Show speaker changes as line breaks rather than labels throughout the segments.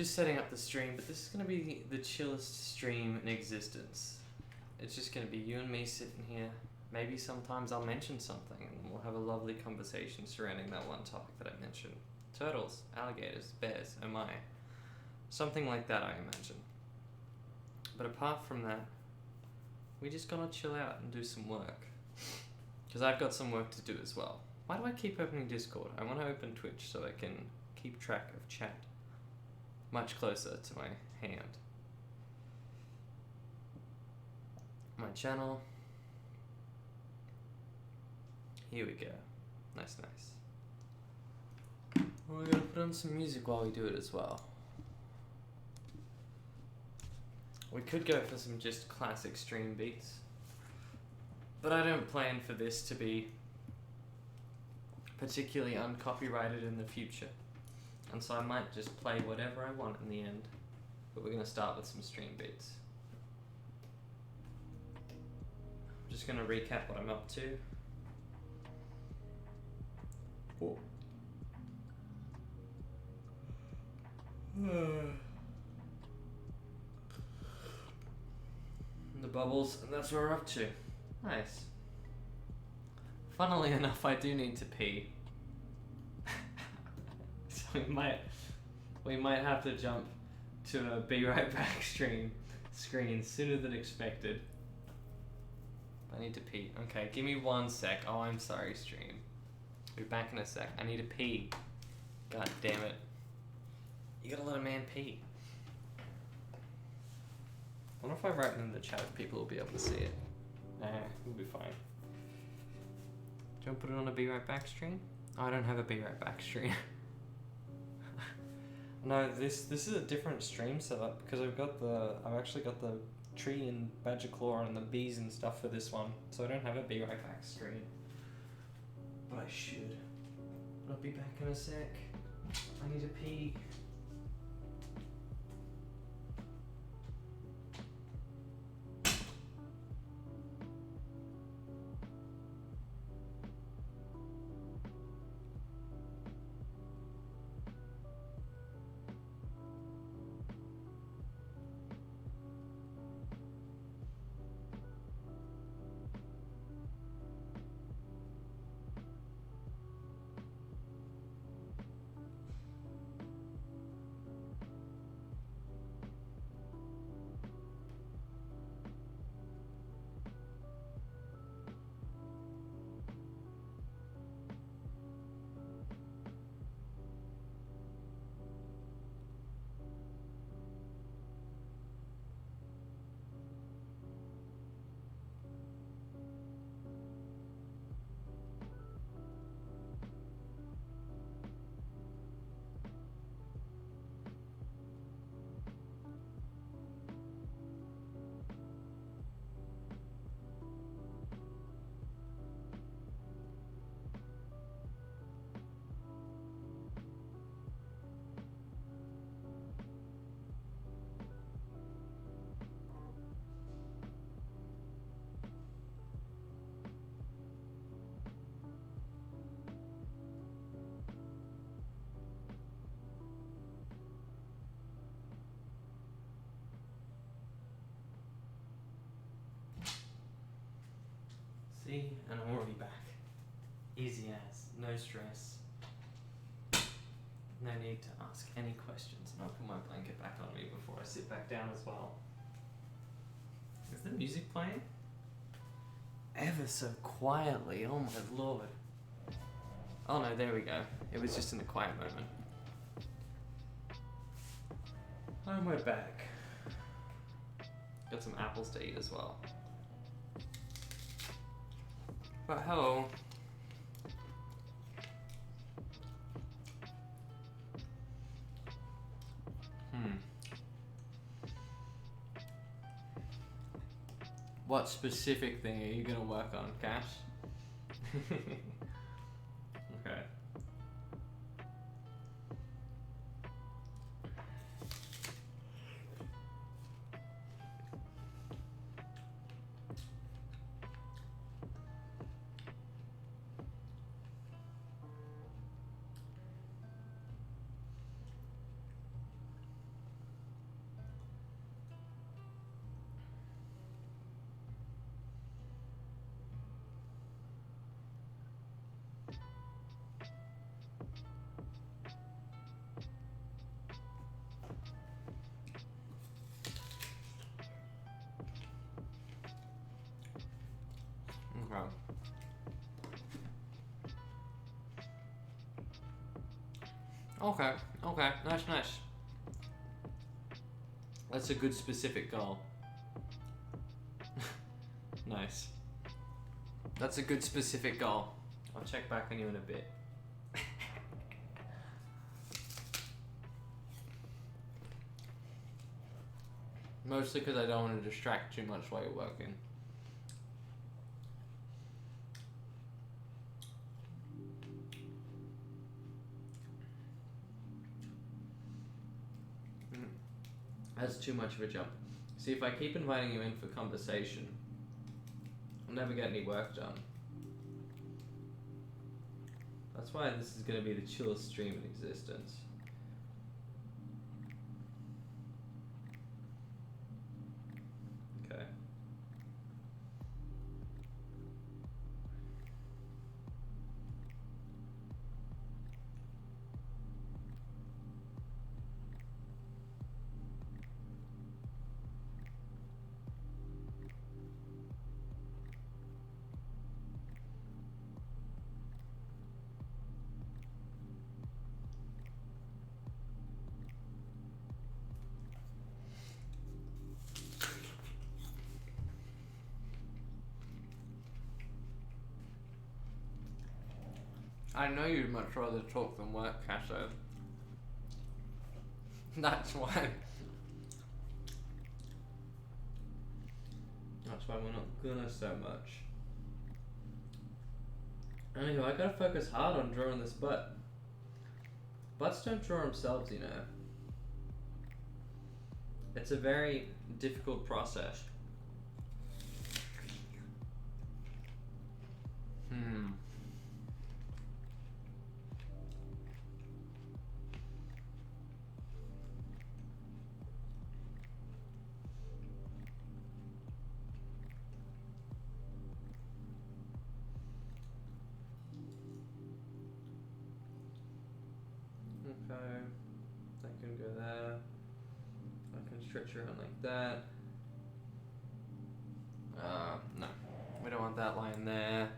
just setting up the stream, but this is going to be the chillest stream in existence. It's just going to be you and me sitting here. Maybe sometimes I'll mention something and we'll have a lovely conversation surrounding that one topic that I mentioned. Turtles, alligators, bears, oh my. Something like that, I imagine. But apart from that, we just gonna chill out and do some work. Because I've got some work to do as well. Why do I keep opening Discord? I want to open Twitch so I can keep track of chat much closer to my hand. My channel. Here we go. Nice, nice. We're gonna put on some music while we do it as well. We could go for some just classic stream beats, but I don't plan for this to be particularly uncopyrighted in the future, and so I might just play whatever I want in the end, but we're gonna start with some stream beats. I'm just gonna recap what I'm up to. Oh. The bubbles, and that's what we're up to. Nice. Funnily enough, I do need to pee. So we might have to jump to a be right back screen sooner than expected. I need to pee. Okay, give me 1 sec. Oh, I'm sorry, stream. Be back in a sec. I need to pee. God damn it. You gotta let a man pee. I wonder if I write it in the chat if people will be able to see it. Nah, we'll be fine. Do you want to put it on a be right back stream? Oh, I don't have a be right back stream. No, this is a different stream setup because I've actually got the tree and badger claw and the bees and stuff for this one, so I don't have a be right back stream. But I should. I'll be back in a sec. I need to pee. See, and I'm already back. Easy as, no stress. No need to ask any questions. And I'll put my blanket back on me before I sit back down as well. Is the music playing? Ever so quietly, oh my lord. Oh no, there we go. It was just in a quiet moment. And we're back. Got some apples to eat as well. But hello. What specific thing are you gonna work on, Cash? Okay. Okay, okay, nice. That's a good specific goal. Nice. That's a good specific goal. I'll check back on you in a bit. Mostly because I don't want to distract too much while you're working. That's too much of a jump. See, if I keep inviting you in for conversation, I'll never get any work done. That's why this is going to be the chillest stream in existence. Okay. I know you'd much rather talk than work, Casho. That's why. That's why we're not gonna so much. Anyway, I gotta focus hard on drawing this butt. Butts don't draw themselves, you know. It's a very difficult process. Okay, that can go there. I can stretch around like that. No, we don't want that line there.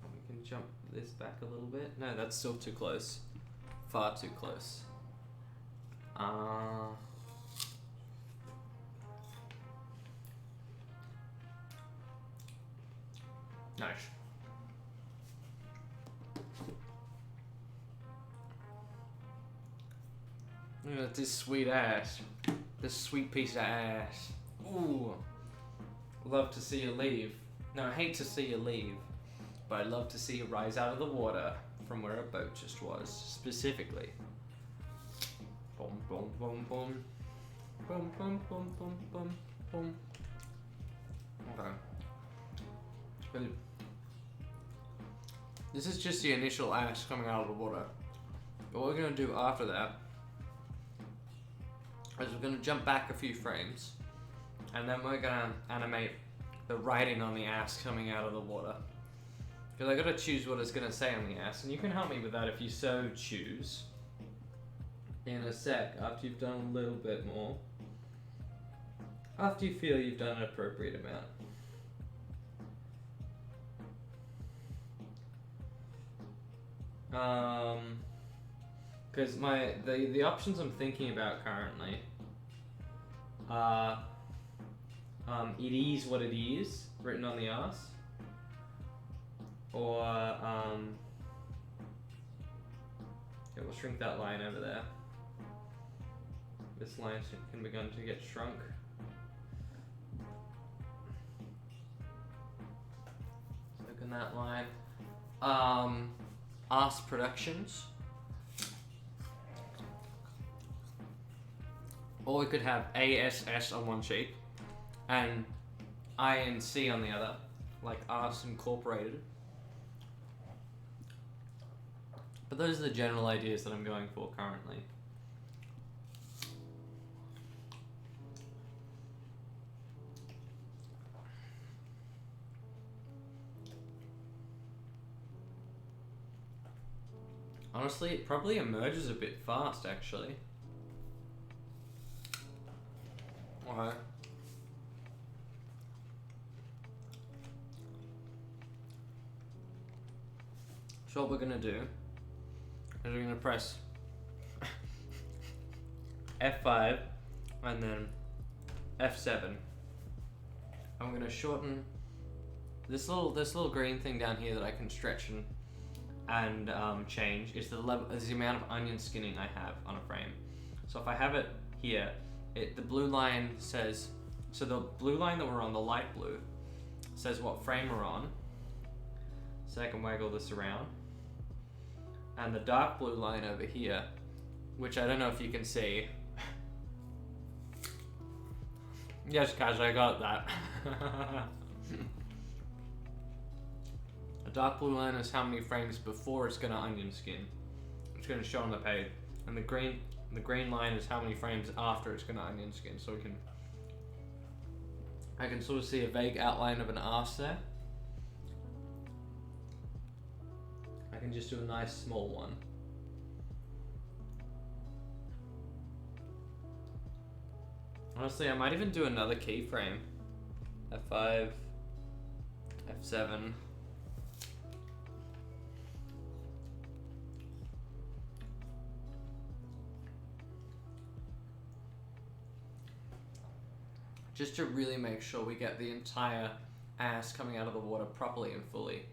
We can jump this back a little bit. No, that's still too close. Far too close. Nice. Look at this sweet ass. This sweet piece of ass. Ooh. Love to see you leave. No, I hate to see you leave. But I'd love to see you rise out of the water from where a boat just was, specifically. Boom, boom, boom, boom. Boom, boom, boom, boom, boom, boom. Okay. But this is just the initial ass coming out of the water. But what we're going to do after that is we're going to jump back a few frames, and then we're going to animate the writing on the ass coming out of the water. Because I got to choose what it's going to say on the ass, and you can help me with that if you so choose. In a sec, after you've done a little bit more. After you feel you've done an appropriate amount. Because the options I'm thinking about currently are it is what it is, written on the ass, or yeah, we'll shrink that line over there. This line can begin to get shrunk. Look in that line. Ass Productions. Or we could have ASS on one sheet and INC on the other, like Arts Incorporated. But those are the general ideas that I'm going for currently. Honestly, it probably emerges a bit fast, actually. Okay. So what we're gonna do is we're gonna press F5 and then F7. I'm gonna shorten this little green thing down here that I can stretch and change is the amount of onion skinning I have on a frame. So if I have it here, the blue line says, so the blue line that we're on, the light blue, says what frame we're on. So I can waggle this around. And the dark blue line over here, which I don't know if you can see. Yes, Kaz, I got that. A dark blue line is how many frames before it's gonna onion skin. It's gonna show on the page. And the green line is how many frames after it's gonna onion skin. So I can sort of see a vague outline of an arse there. I can just do a nice small one. Honestly, I might even do another keyframe. F5, F7. Just to really make sure we get the entire ass coming out of the water properly and fully.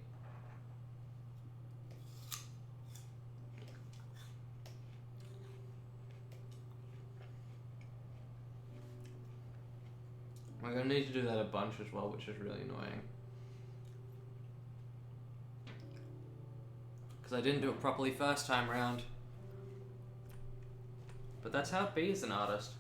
I'm gonna need to do that a bunch as well, which is really annoying. Because I didn't do it properly first time round. But that's how it be as an artist.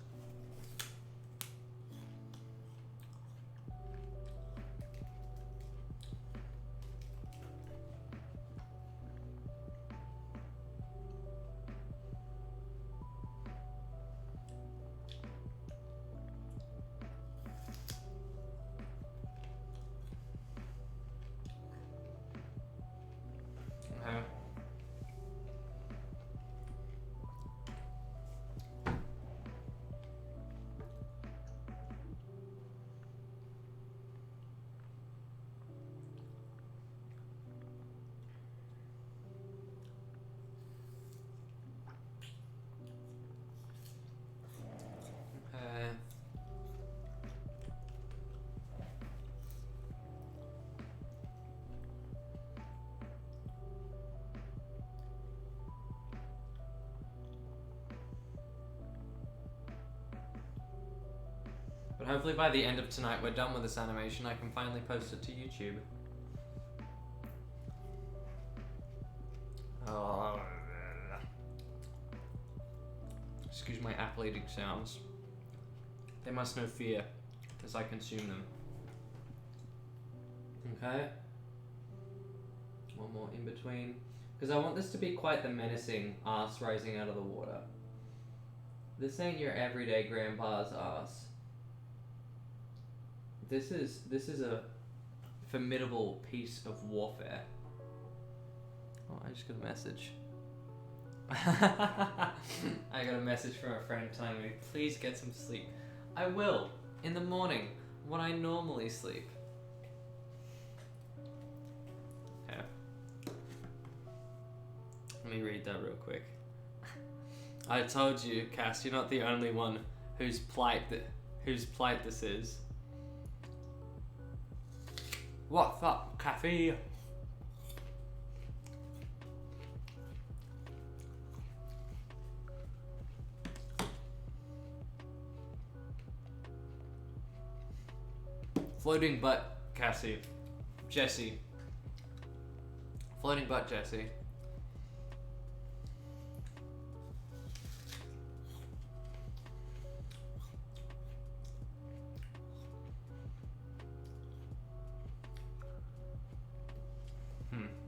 But hopefully by the end of tonight we're done with this animation. I can finally post it to YouTube. Oh. Excuse my apple eating sounds. They must know fear as I consume them. Okay. One more in between. Because I want this to be quite the menacing ass rising out of the water. This ain't your everyday grandpa's ass. This is a formidable piece of warfare. Oh, I just got a message. I got a message from a friend telling me, please get some sleep. I will, in the morning, when I normally sleep. Okay. Let me read that real quick. I told you, Cass, you're not the only one whose plight this is. What's up, Cafe? Floating butt, Cassie. Jesse. Floating butt, Jesse.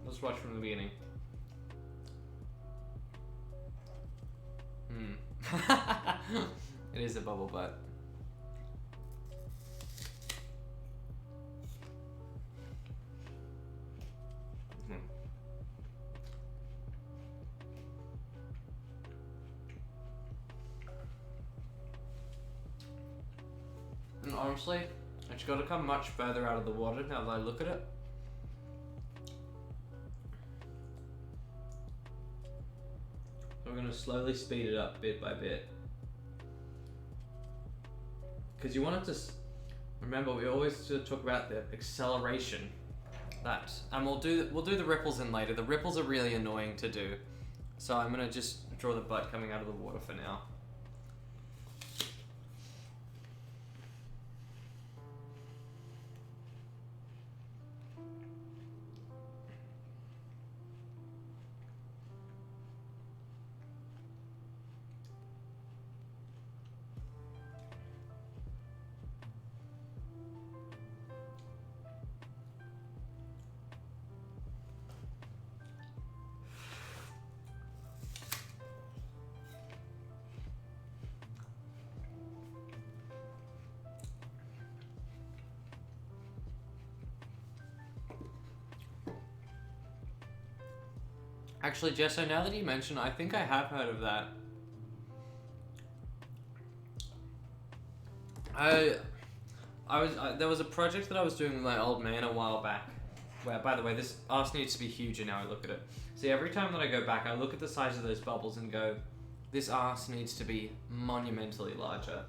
Let's watch from the beginning. It is a bubble butt. And honestly, it's got to come much further out of the water now that I look at it. to slowly speed it up bit by bit. Because you want it to, remember we always talk about the acceleration. That, and we'll do the ripples in later. The ripples are really annoying to do. So I'm going to just draw the butt coming out of the water for now. Actually, Jesso, now that you mention, I think I have heard of that. There was a project that I was doing with my old man a while back, where, by the way, this arse needs to be huger now I look at it. See, every time that I go back, I look at the size of those bubbles and go, this arse needs to be monumentally larger.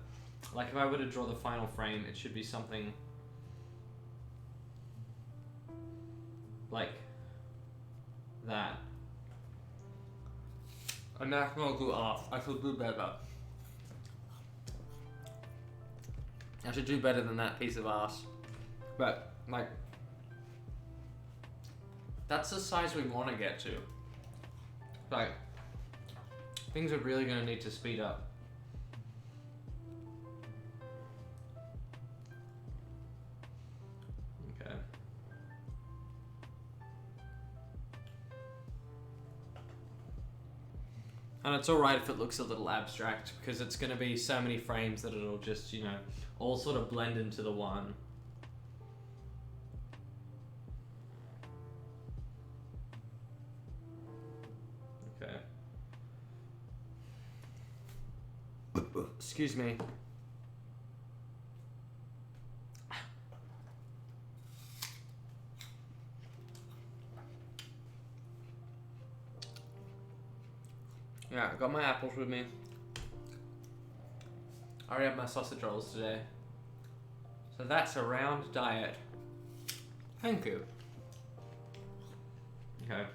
Like, if I were to draw the final frame, it should be something like that. And that's gonna go off. I should do better. I should do better than that piece of ass. But, like, that's the size we want to get to. Like, things are really gonna need to speed up. Okay. And it's alright if it looks a little abstract, because it's going to be so many frames that it'll just, you know, all sort of blend into the one. Okay. Excuse me. Yeah, I got my apples with me. I already had my sausage rolls today. So that's a round diet. Thank you. Okay.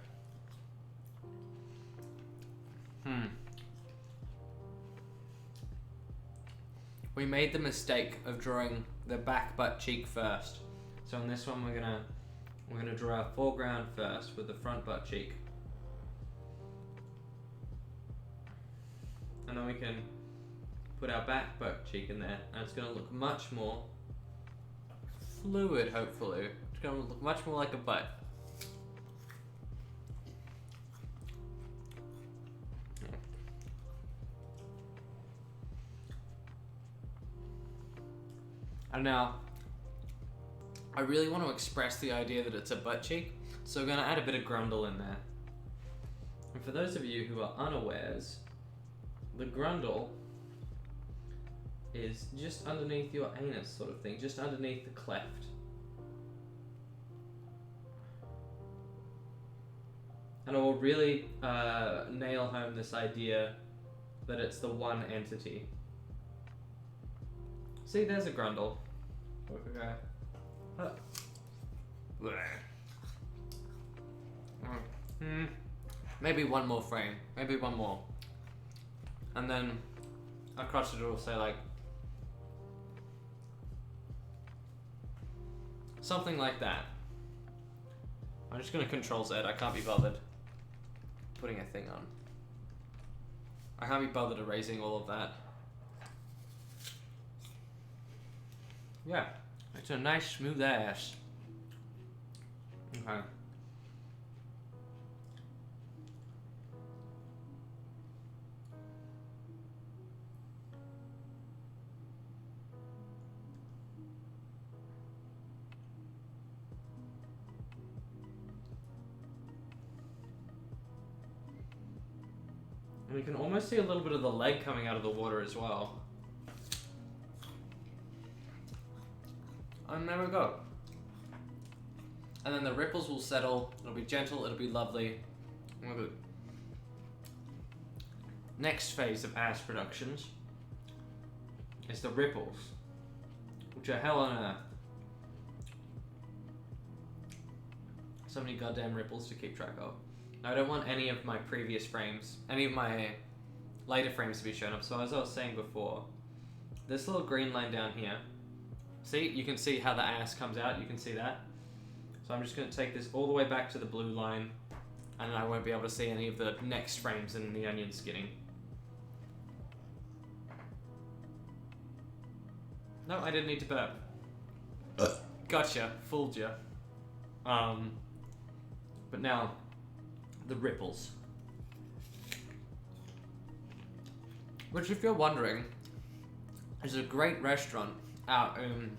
We made the mistake of drawing the back butt cheek first. So in this one we're gonna draw our foreground first with the front butt cheek. And then we can put our back butt cheek in there, and it's going to look much more fluid, hopefully. It's going to look much more like a butt. And now, I really want to express the idea that it's a butt cheek, so we're going to add a bit of grundle in there. And for those of you who are unawares, the grundle is just underneath your anus, sort of thing, just underneath the cleft. And it will really nail home this idea that it's the one entity. See, there's a grundle. Okay. Maybe one more frame. Maybe one more. And then across it will say like something like that. I'm just gonna Control Z. I can't be bothered putting a thing on. I can't be bothered erasing all of that. Yeah, it's a nice smooth ass. Okay. And we can almost see a little bit of the leg coming out of the water as well. And there we go. And then the ripples will settle, it'll be gentle, it'll be lovely. next phase of ass productions is the ripples, which are hell on earth. So many goddamn ripples to keep track of. I don't want any of my previous frames, any of my later frames to be shown up. So as I was saying before, this little green line down here, see, you can see how the ass comes out, you can see that. So I'm just going to take this all the way back to the blue line, and then I won't be able to see any of the next frames in the onion skinning. No, I didn't need to burp. Gotcha, fooled ya. But now, the ripples. Which, if you're wondering, is a great restaurant out in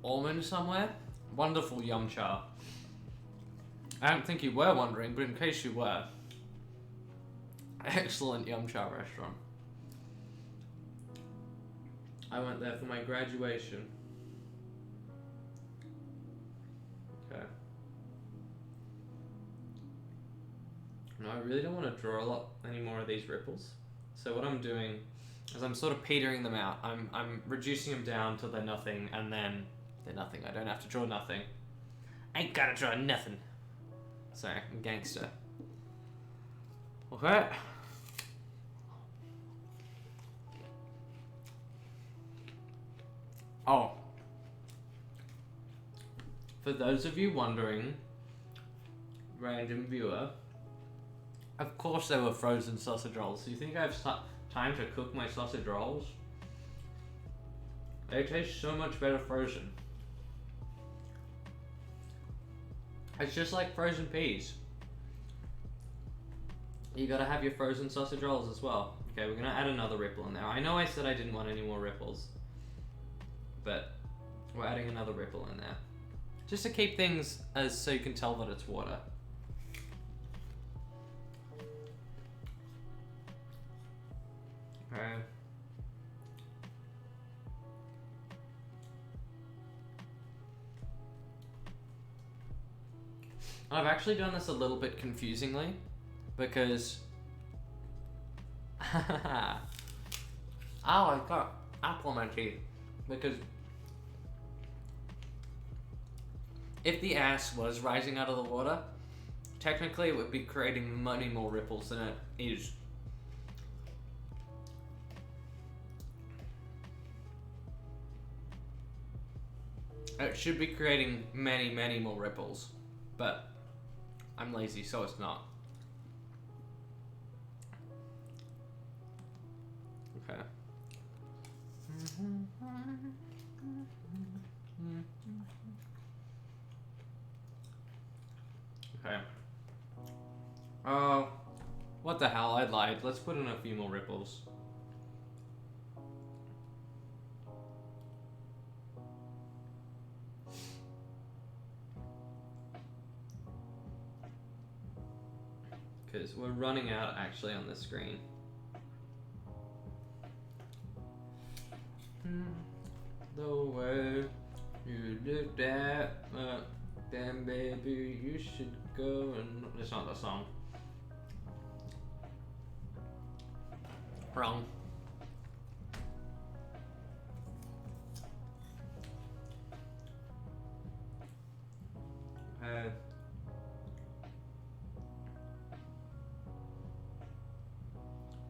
Ormond somewhere. Wonderful yum cha. I don't think you were wondering, but in case you were, excellent yum cha restaurant. I went there for my graduation. Okay. No, I really don't want to draw a lot any more of these ripples. So what I'm doing is I'm sort of petering them out. I'm reducing them down till they're nothing, and then they're nothing. I don't have to draw nothing. Ain't gotta draw nothing. Sorry, I'm a gangster. Okay. Oh. For those of you wondering, random viewer, of course there were frozen sausage rolls. Do you think I have time to cook my sausage rolls? They taste so much better frozen. It's just like frozen peas. You gotta have your frozen sausage rolls as well. Okay, we're gonna add another ripple in there. I know I said I didn't want any more ripples, but we're adding another ripple in there. Just to keep things as so you can tell that it's water. Okay. I've actually done this a little bit confusingly because oh, I got apple in my teeth because if the ass was rising out of the water, technically it would be creating many more ripples than it is. It should be creating many, many more ripples, but I'm lazy, so it's not. Okay. Okay. Oh, what the hell, I lied. Let's put in a few more ripples. Because we're running out actually on the screen. The way you look at damn baby, you should go and... That's not the song. Wrong.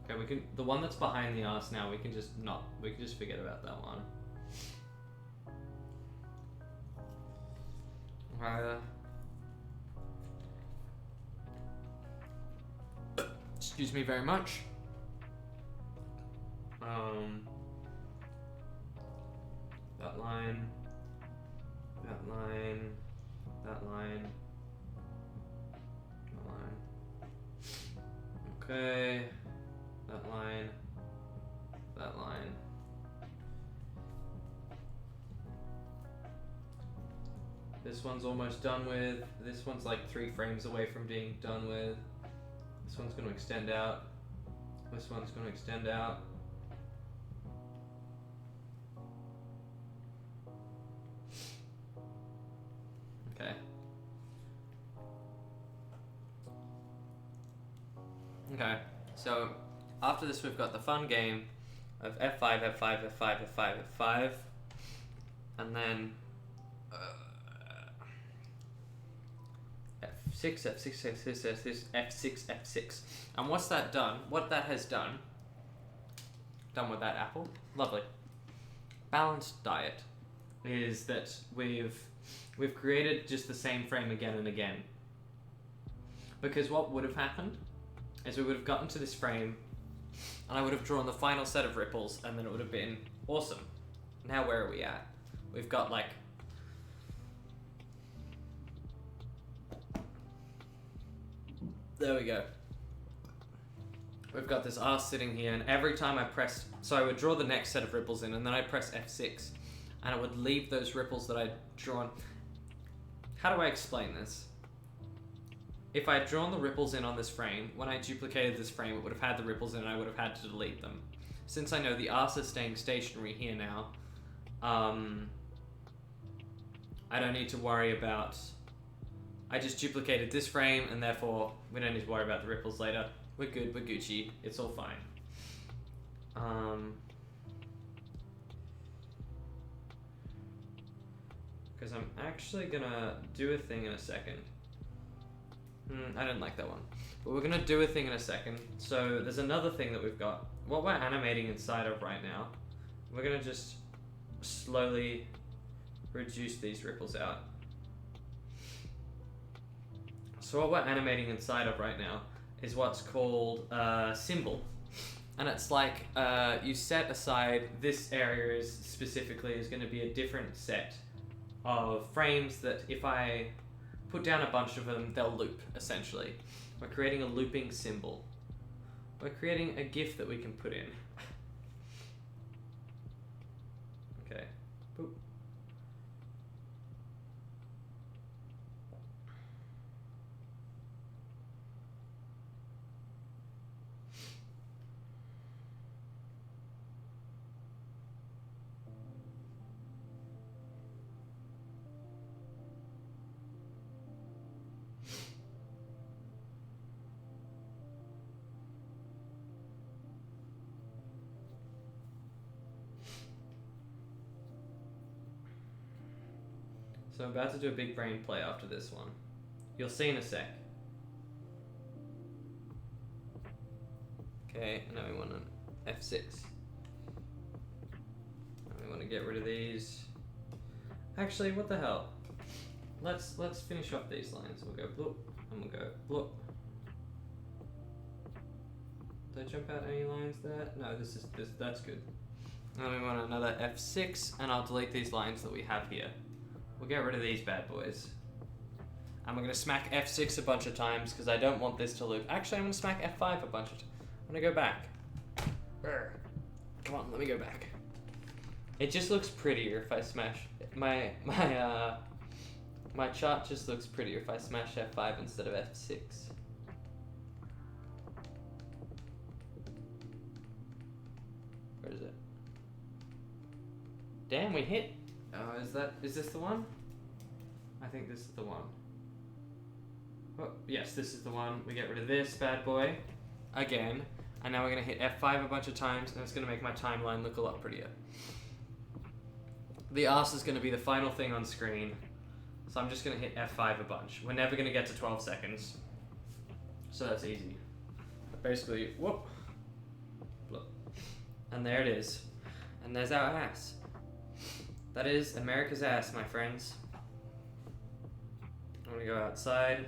Okay, we can, the one that's behind the arse now, we can just forget about that one. Excuse me very much. That line, that line, that line, that line. Okay, that line, that line. This one's almost done with. This one's like 3 frames away from being done with. This one's going to extend out. This one's going to extend out. Okay. Okay, so after this we've got the fun game of F5, F5, F5, F5, F5, and then F6, F6, F6, F6, F6, F6. And what's that done? What that has done with that apple, lovely, balanced diet, is that we've created just the same frame again and again. Because what would have happened is we would have gotten to this frame and I would have drawn the final set of ripples and then it would have been awesome. Now where are we at? We've got like there we go. We've got this arse sitting here, and every time I press, so I would draw the next set of ripples in, and then I'd press F6, and it would leave those ripples that I'd drawn. How do I explain this? If I had drawn the ripples in on this frame, when I duplicated this frame, it would have had the ripples in, and I would have had to delete them. Since I know the arse is staying stationary here now, I don't need to worry about, I just duplicated this frame, and therefore we don't need to worry about the ripples later. We're good, we're Gucci, it's all fine. Because I'm actually gonna do a thing in a second. I didn't like that one. But we're gonna do a thing in a second. So there's another thing that we've got. What we're animating inside of right now, we're gonna just slowly reduce these ripples out. So what we're animating inside of right now is what's called a symbol. And it's like you set aside, this area is specifically is going to be a different set of frames that if I put down a bunch of them, they'll loop, essentially. We're creating a looping symbol. We're creating a GIF that we can put in. Okay. Boop. So I'm about to do a big brain play after this one. You'll see in a sec. Okay, now we want an F6. And we want to get rid of these. Actually, what the hell? Let's finish off these lines. We'll go bloop, and we'll go bloop. Did I jump out any lines there? No, that's good. And we want another F6, and I'll delete these lines that we have here. We'll get rid of these bad boys. And we're going to smack F6 a bunch of times because I don't want this to loop. Actually, I'm going to smack F5 a bunch of times. I'm going to go back. Come on, let me go back. It just looks prettier if I smash... My chart just looks prettier if I smash F5 instead of F6. Where is it? Damn, we hit... Oh, is this the one? I think this is the one. Oh, yes, this is the one. We get rid of this bad boy again, and now we're gonna hit F5 a bunch of times, and it's gonna make my timeline look a lot prettier. The arse is gonna be the final thing on screen, so I'm just gonna hit F5 a bunch. We're never gonna get to 12 seconds, so that's easy. But basically, whoop, bloop. And there it is, and there's our ass. That is America's ass, my friends. I'm gonna go outside.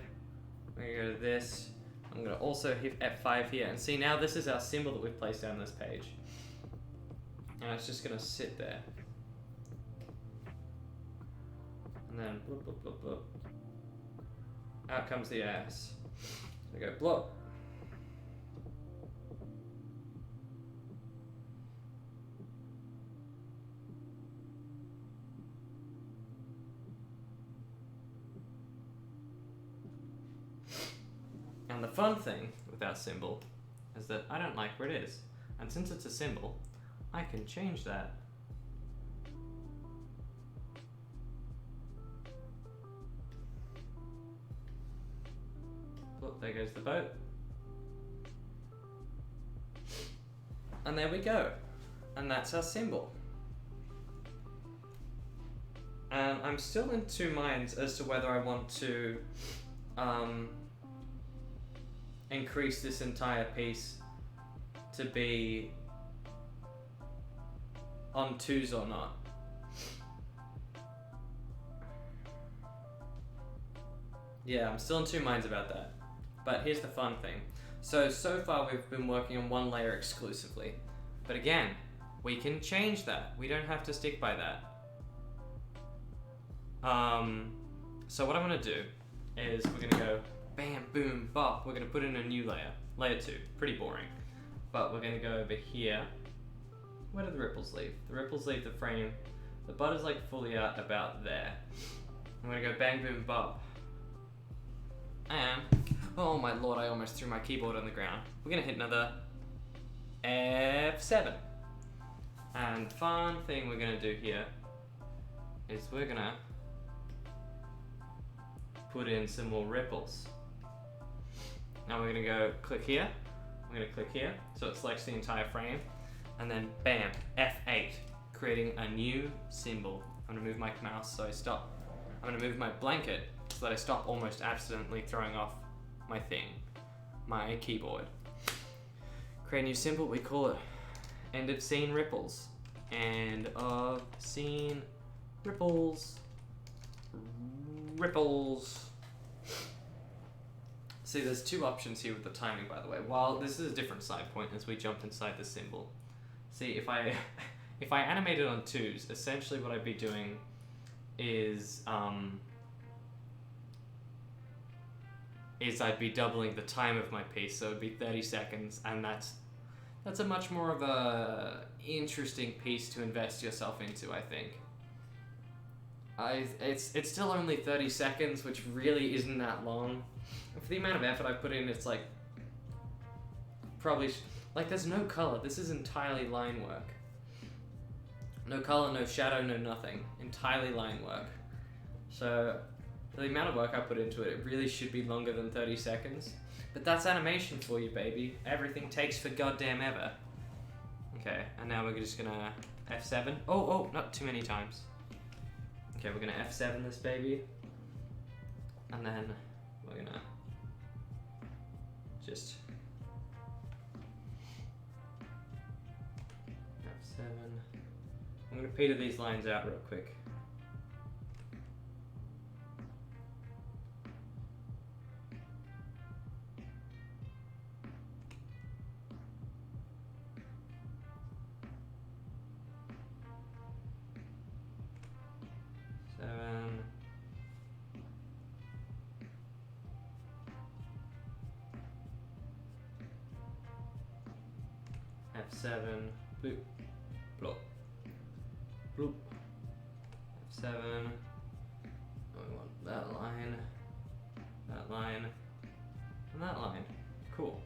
I'm gonna go to this. I'm gonna also hit F5 here. And see, now this is our symbol that we've placed down this page. And it's just gonna sit there. And then bloop, bloop, bloop, bloop. Out comes the ass. We go bloop. And the fun thing with our symbol is that I don't like where it is. And since it's a symbol, I can change that. Look, there goes the boat. And there we go. And that's our symbol. And I'm still in two minds as to whether I want to increase this entire piece to be on twos or not. Yeah, I'm still in two minds about that. But here's the fun thing. So far we've been working on one layer exclusively. But again, we can change that. We don't have to stick by that. So what I'm gonna do is we're gonna go bam, boom, bop. We're gonna put in a new layer. Layer 2, pretty boring. But we're gonna go over here. Where do the ripples leave? The ripples leave the frame. The butter's like fully out about there. I'm gonna go bang, boom, bop. And, oh my lord, I almost threw my keyboard on the ground. We're gonna hit another F7. And fun thing we're gonna do here is we're gonna put in some more ripples. Now we're gonna go click here. I'm gonna click here, so it selects the entire frame. And then bam, F8, creating a new symbol. I'm gonna move my mouse so I stop. I'm gonna move my blanket so that I stop almost accidentally throwing off my thing, my keyboard. Create a new symbol, we call it end of scene ripples. End of scene ripples. Ripples. See, there's two options here with the timing, by the way. While this is a different side point as we jump inside the symbol. See, if I animate it on twos, essentially what I'd be doing is I'd be doubling the time of my piece, so it'd be 30 seconds, and that's a much more of a interesting piece to invest yourself into, I think. It's still only 30 seconds, which really isn't that long. For the amount of effort I put in, it's like probably like there's no color. This is entirely line work. No color, no shadow, no nothing. Entirely line work. So for the amount of work I put into it, it really should be longer than 30 seconds. But that's animation for you, baby. Everything takes for goddamn ever. Okay, and now we're just gonna F7. Oh, not too many times. Okay, we're gonna F7 this baby. And then we're gonna just F7. I'm gonna peter these lines out real quick. F7, bloop, blop, bloop, F7, we want that line, and that line. Cool.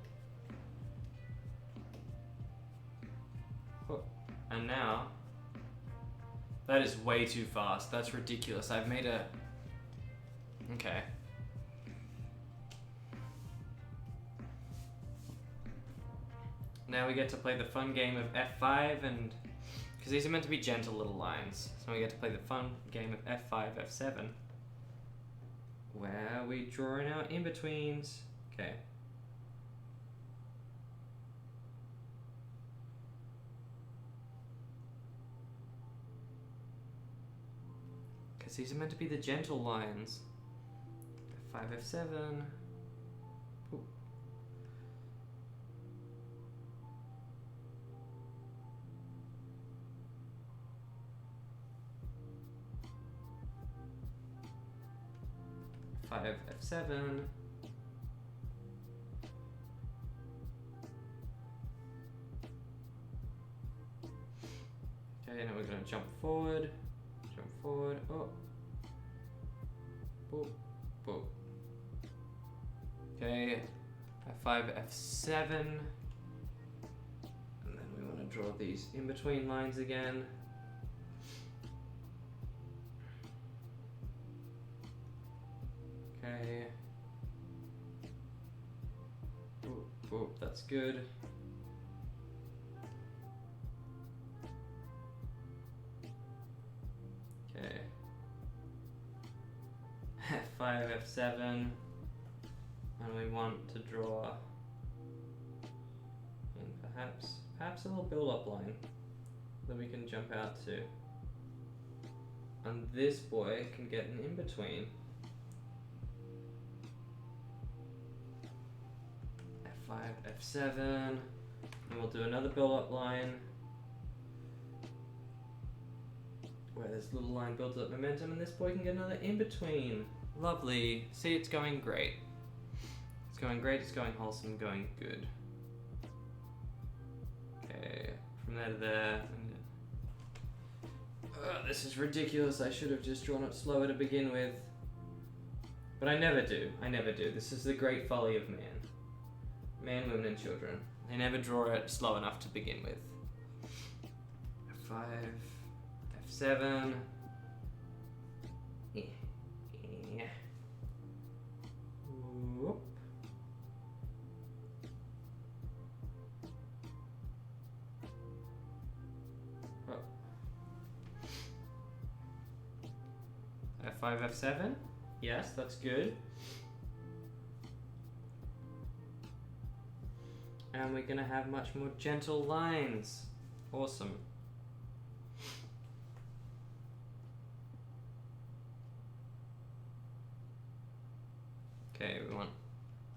And now, that is way too fast. That's ridiculous. I've made a... Okay. Now we get to play the fun game of F5 and... Because these are meant to be gentle little lines. So we get to play the fun game of F5, F7. Where we draw in our in-betweens. Okay. Because these are meant to be the gentle lines. F5, F7. Ooh. F5, F7. Okay, now we're going to jump forward. Oh. Boop, boop. Okay, F5, F7. And then we want to draw these in-between lines again. Okay. Boop, boop, that's good. F5, F7, and we want to draw in perhaps a little build-up line that we can jump out to. And this boy can get an in-between. F5, F7, and we'll do another build-up line where this little line builds up momentum, and this boy can get another in-between. Lovely. See, it's going great. It's going great, it's going wholesome, going good. Okay, from there to there. This is ridiculous. I should have just drawn it slower to begin with. But I never do. I never do. This is the great folly of man. Man, women, and children. They never draw it slow enough to begin with. F5, F7. Yeah. Whoop. F5, F7. Yes, that's good. And we're gonna have much more gentle lines. Awesome. Okay, we want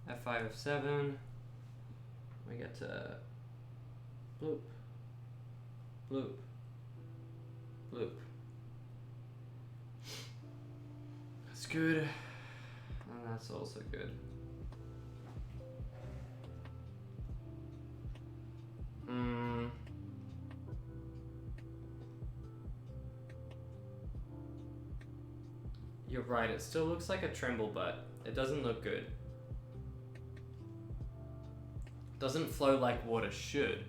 F5, F7. We get to bloop, bloop, bloop. That's good. And that's also good. You're right, it still looks like a tremble, but it doesn't look good. Doesn't flow like water should.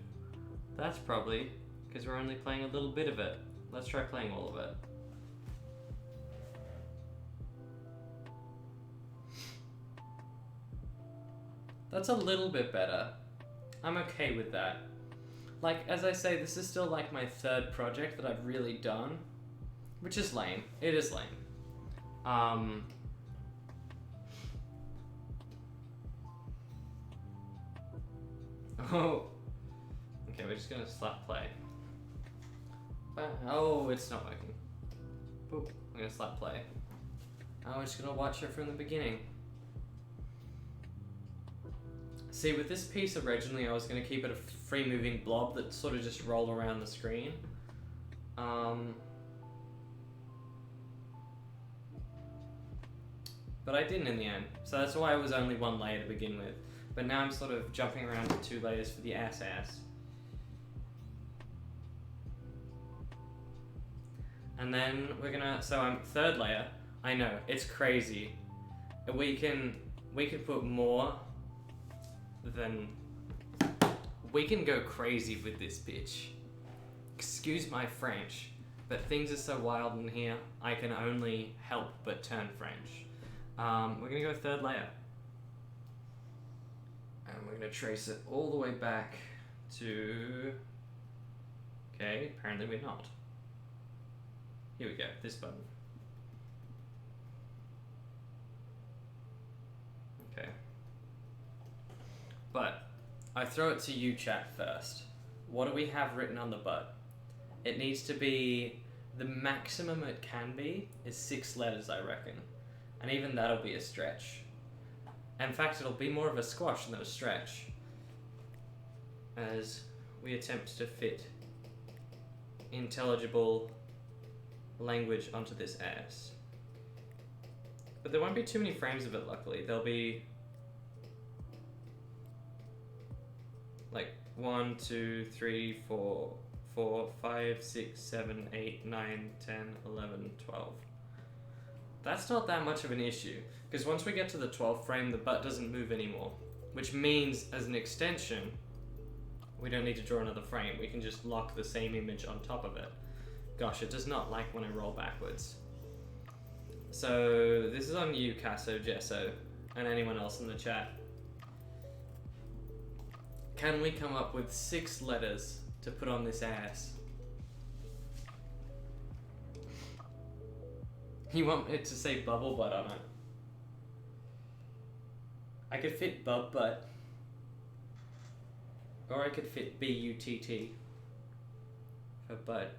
That's probably because we're only playing a little bit of it. Let's try playing all of it. That's a little bit better. I'm okay with that. Like, as I say, this is still like my third project that I've really done, which is lame. It is lame. Oh. Okay, we're just gonna slap play. Oh, it's not working. Boop. I'm gonna slap play. Oh, we're just gonna watch it from the beginning. See, with this piece originally, I was going to keep it a free-moving blob that sort of just rolled around the screen. But I didn't in the end, so that's why it was only one layer to begin with. But now I'm sort of jumping around to 2 layers for the ass. And then we're gonna, so I'm third layer. I know, it's crazy. We could put more than, we can go crazy with this bitch. Excuse my French, but things are so wild in here, I can only help but turn French. We're gonna go third layer. And we're gonna trace it all the way back to, okay, apparently we're not. Here we go, this button. Okay. But I throw it to you, chat, first. What do we have written on the butt? It needs to be, the maximum it can be is 6 letters, I reckon. And even that'll be a stretch. In fact, it'll be more of a squash than a stretch, as we attempt to fit intelligible language onto this ass. But there won't be too many frames of it, luckily. There'll be like 1, 2, 3, 4, 5, 6, 7, 8, 9, 10, 11, 12. That's not that much of an issue, because once we get to the 12th frame, the butt doesn't move anymore, which means, as an extension, we don't need to draw another frame. We can just lock the same image on top of it. Gosh, it does not like when I roll backwards. So this is on you, Casso, Gesso, and anyone else in the chat. Can we come up with 6 letters to put on this ass? You want it to say bubble butt on it? I could fit bub butt. Or I could fit B-U-T-T for butt.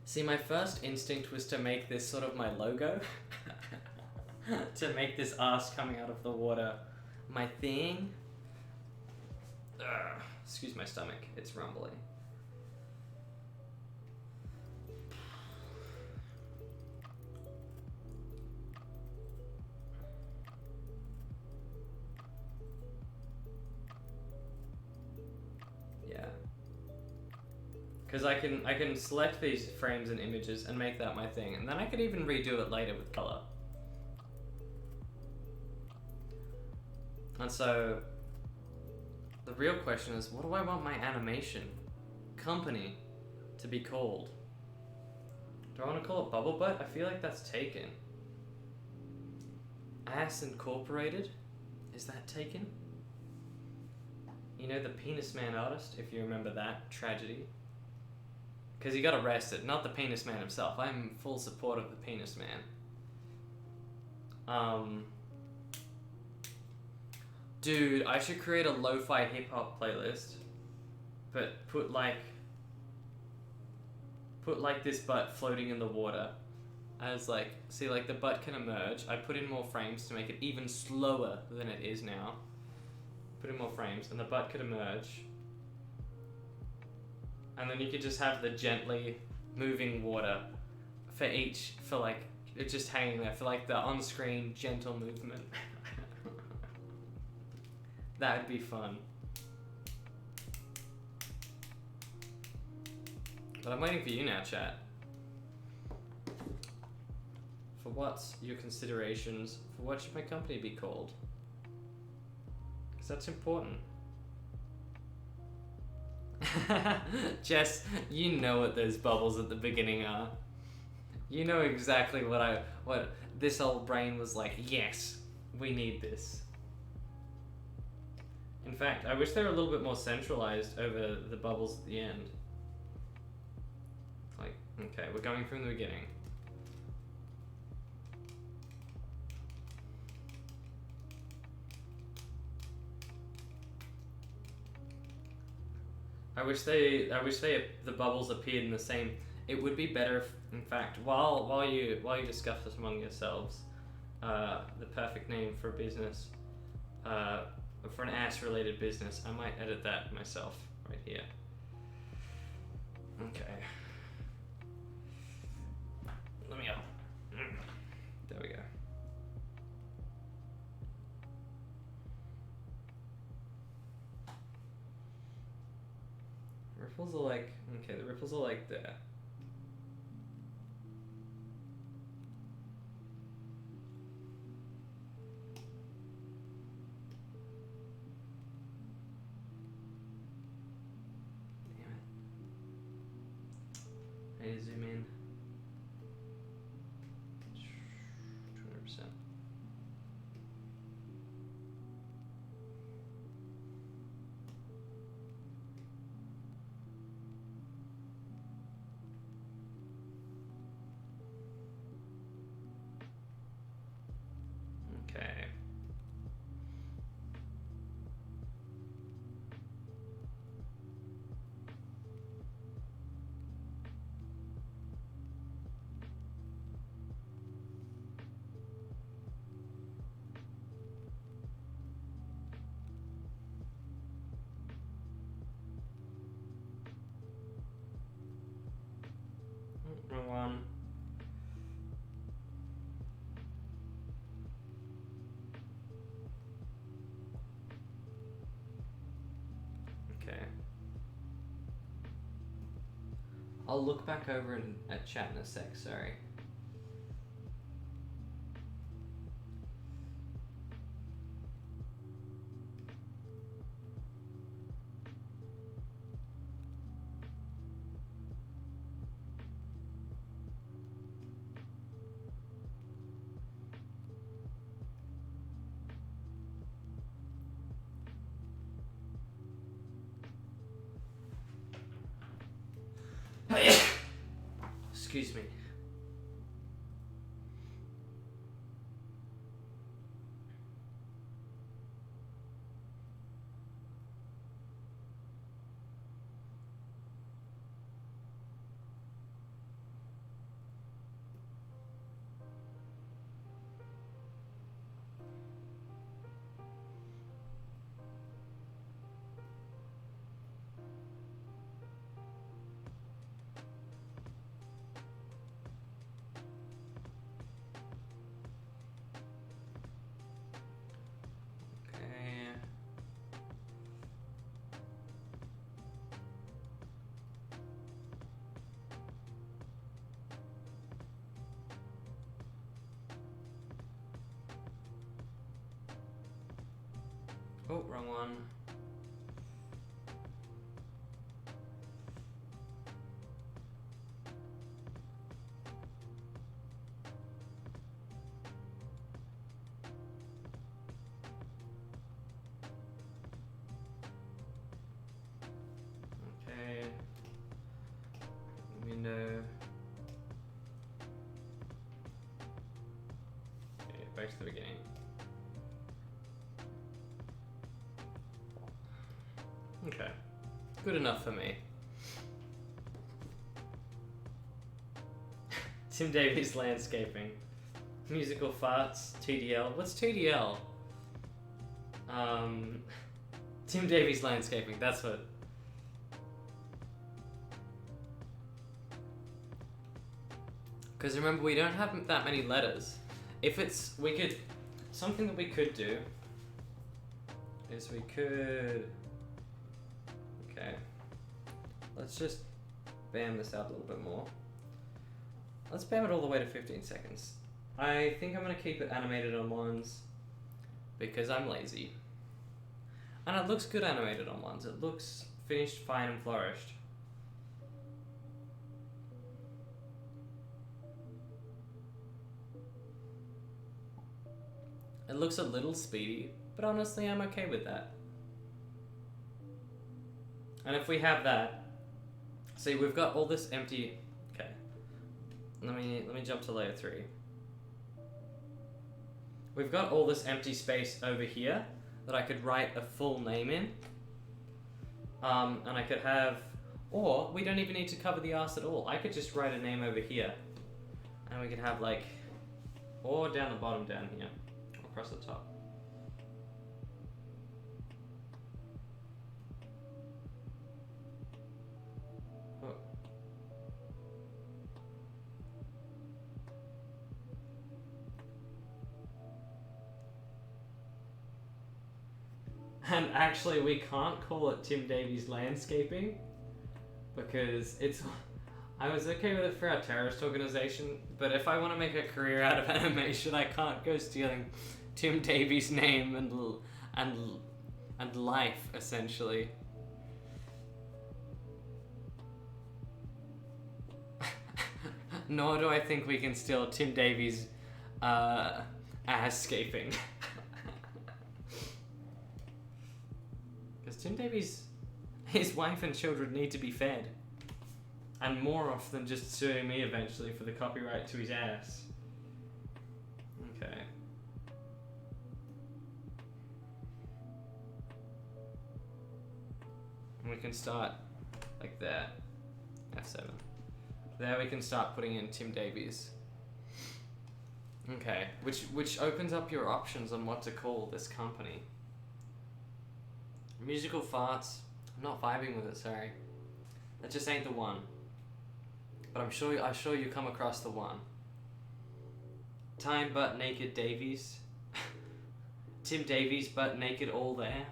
See, my first instinct was to make this sort of my logo. To make this ass coming out of the water my thing. Excuse my stomach, it's rumbling. Yeah. Because I can select these frames and images and make that my thing, and then I could even redo it later with color. And so, the real question is, what do I want my animation company to be called? Do I want to call it Bubble Butt? I feel like that's taken. Ass Incorporated? Is that taken? You know, the Penis Man artist, if you remember that tragedy? Because he got arrested, not the Penis Man himself. I'm in full support of the Penis Man. Dude, I should create a lo-fi hip-hop playlist, but put like this butt floating in the water as like, see, like the butt can emerge. I put in more frames to make it even slower than it is now. Put in more frames and the butt could emerge. And then you could just have the gently moving water for each, for like, it's just hanging there for like the on-screen gentle movement. That would be fun. But I'm waiting for you now, chat. For what's your considerations for what should my company be called? Because that's important. Jess, you know what those bubbles at the beginning are. You know exactly what this old brain was like, yes, we need this. In fact, I wish they were a little bit more centralized over the bubbles at the end. Like, okay, we're going from the beginning. I wish the bubbles appeared in the same. It would be better if, in fact, while you discuss this among yourselves, the perfect name for a business, for an ass-related business, I might edit that myself right here. Okay. Let me up. There we go. Ripples are like, okay, the ripples are like there. Damn it. I need to zoom in. 200%. Okay. Wrong one. Okay. I'll look back over at chat in a sec, sorry. Excuse me. Oh, wrong one. Okay. Window. Okay, back to the beginning. Okay. Good enough for me. Tim Davies landscaping. Musical farts. TDL. What's TDL? Tim Davies landscaping. That's what. Because remember, we don't have that many letters. If it's, we could, something that we could do is we could, okay, let's just bam this out a little bit more. Let's bam it all the way to 15 seconds. I think I'm going to keep it animated on ones because I'm lazy. And it looks good animated on ones. It looks finished, fine, and flourished. It looks a little speedy, but honestly, I'm okay with that. And if we have that, see, we've got all this empty. Okay, let me jump to layer 3. We've got all this empty space over here that I could write a full name in, and I could have, or we don't even need to cover the arse at all. I could just write a name over here, and we could have like, or down the bottom down here. Across the top. Oh. And actually, we can't call it Tim Davies landscaping because it's. I was okay with it for our terrorist organization, but if I want to make a career out of animation, I can't go stealing Tim Davies' name and life, essentially. Nor do I think we can steal Tim Davies' ass-scaping. Because Tim Davies, his wife and children need to be fed. And more often than just suing me eventually for the copyright to his ass. Okay. And we can start like that. F7. There we can start putting in Tim Davies. Okay, which opens up your options on what to call this company. Musical farts. I'm not vibing with it, sorry. That just ain't the one. But I'm sure you come across the one. Time Butt Naked Davies. Tim Davies Butt Naked All There.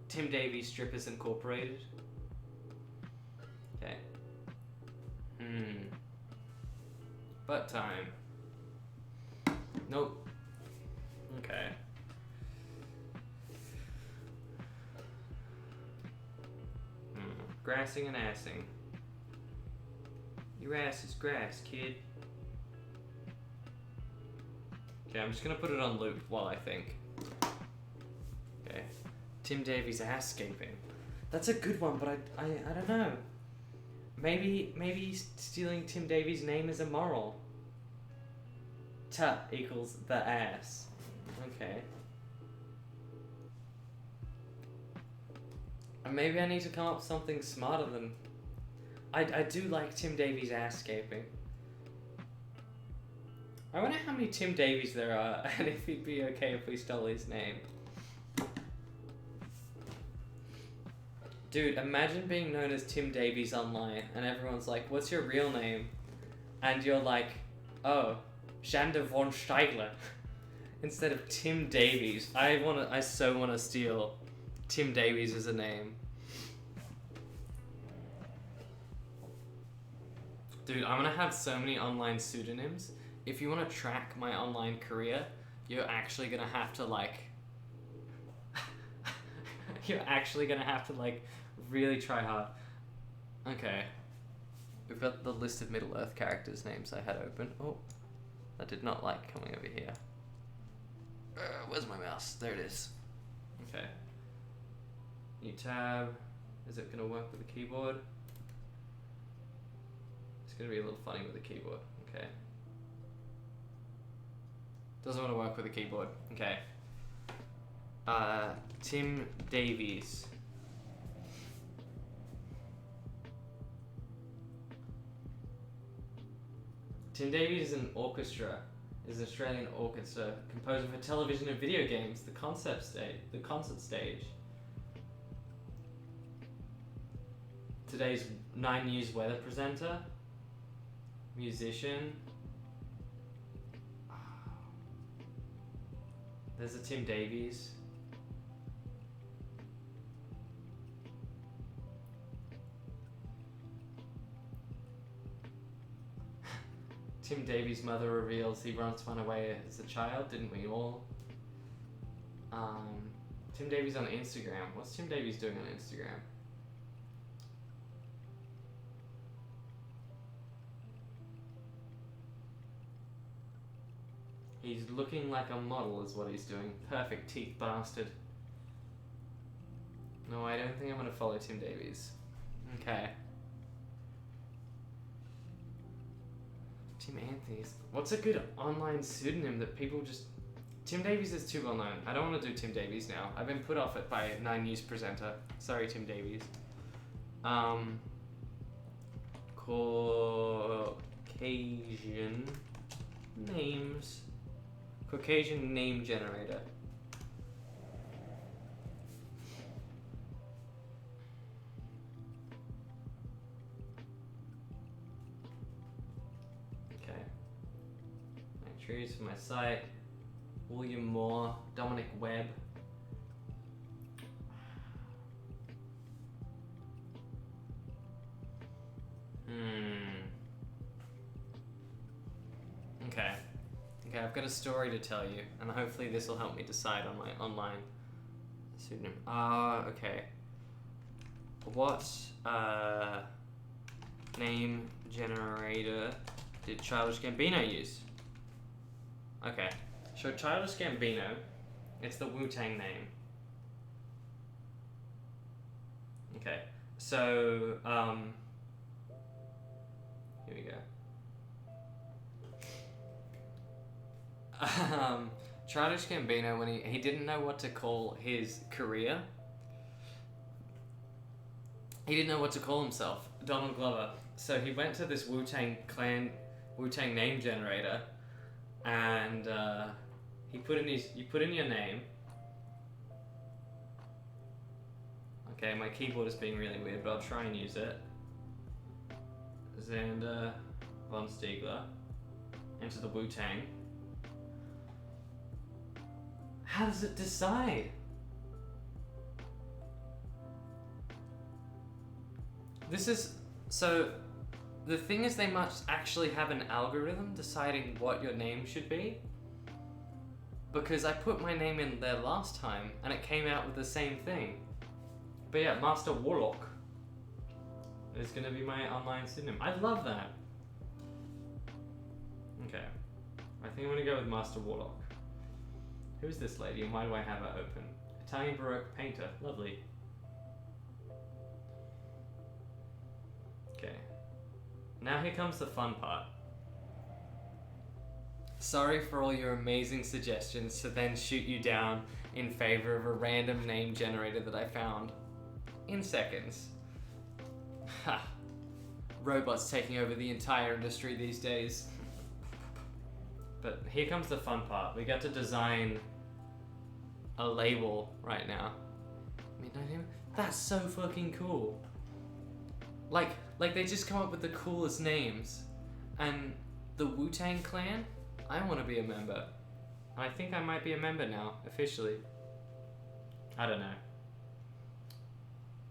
Tim Davies Strippers Incorporated. Okay. Butt time. Nope. Okay. Grassing and assing. Your ass is grass, kid. Okay, I'm just gonna put it on loop while I think. Okay. Tim Davies ass-scaping. That's a good one, but I don't know. Maybe stealing Tim Davies' name is immoral. Tut equals the ass. Okay. And maybe I need to come up with something smarter than... I do like Tim Davies' ass-scaping. I wonder how many Tim Davies there are, and if he'd be okay if we stole his name. Dude, imagine being known as Tim Davies online, and everyone's like, what's your real name? And you're like, oh, Xander von Steigler. Instead of Tim Davies. I so wanna steal Tim Davies as a name. Dude, I'm gonna have so many online pseudonyms. If you wanna track my online career, you're actually gonna have to like You're actually gonna have to like really try hard. Okay. We've got the list of Middle-earth characters' names I had open. Oh, I did not like coming over here. Where's my mouse? There it is. Okay. New tab. Is it gonna work with the keyboard? It's gonna be a little funny with the keyboard. Okay. Doesn't want to work with the keyboard. Okay. Tim Davies. Tim Davies is an orchestra. Is an Australian orchestra composer for television and video games. The concert stage. Today's 9 News weather presenter. Musician. There's a Tim Davies. Tim Davies' mother reveals he once went away as a child, didn't we all? Tim Davies on Instagram. What's Tim Davies doing on Instagram? He's looking like a model is what he's doing. Perfect teeth bastard. No, I don't think I'm gonna follow Tim Davies. Okay. Tim Anthony's. What's a good online pseudonym that people just... Tim Davies is too well known. I don't want to do Tim Davies now. I've been put off it by 9 News presenter. Sorry, Tim Davies. Caucasian names. Caucasian name generator. Okay. Trees for my site. William Moore, Dominic Webb. Okay. Okay, I've got a story to tell you, and hopefully this will help me decide on my online pseudonym. Okay. What name generator did Childish Gambino use? Okay. So Childish Gambino, it's the Wu-Tang name. Okay. So, here we go. Childish Gambino, when he didn't know what to call his career, he didn't know what to call himself, Donald Glover. So he went to this Wu-Tang name generator, and you put in your name. Okay, my keyboard is being really weird, but I'll try and use it. Xander von Stiegler. Enter the Wu-Tang. How does it decide? So the thing is, they must actually have an algorithm deciding what your name should be. Because I put my name in there last time and it came out with the same thing. But yeah, Master Warlock is gonna be my online pseudonym. I love that. Okay. I think I'm gonna go with Master Warlock. Who's this lady and why do I have her open? Italian Baroque painter. Lovely. Okay. Now here comes the fun part. Sorry for all your amazing suggestions to then shoot you down in favor of a random name generator that I found in seconds. Ha! Robots taking over the entire industry these days. But here comes the fun part. We got to design a label right now. Midnight Hymn? That's so fucking cool. Like they just come up with the coolest names. And the Wu-Tang Clan? I want to be a member. I think I might be a member now, officially. I don't know.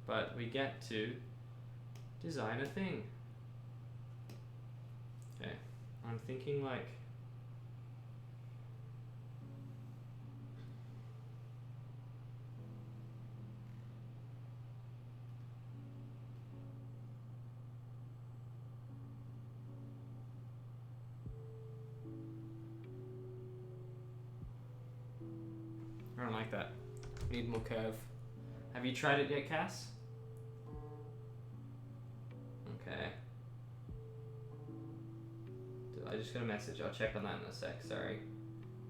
But we get to design a thing. Okay. I'm thinking like... don't like that. We need more curve. Have you tried it yet, Cass? Okay. I just got a message. I'll check on that in a sec, sorry.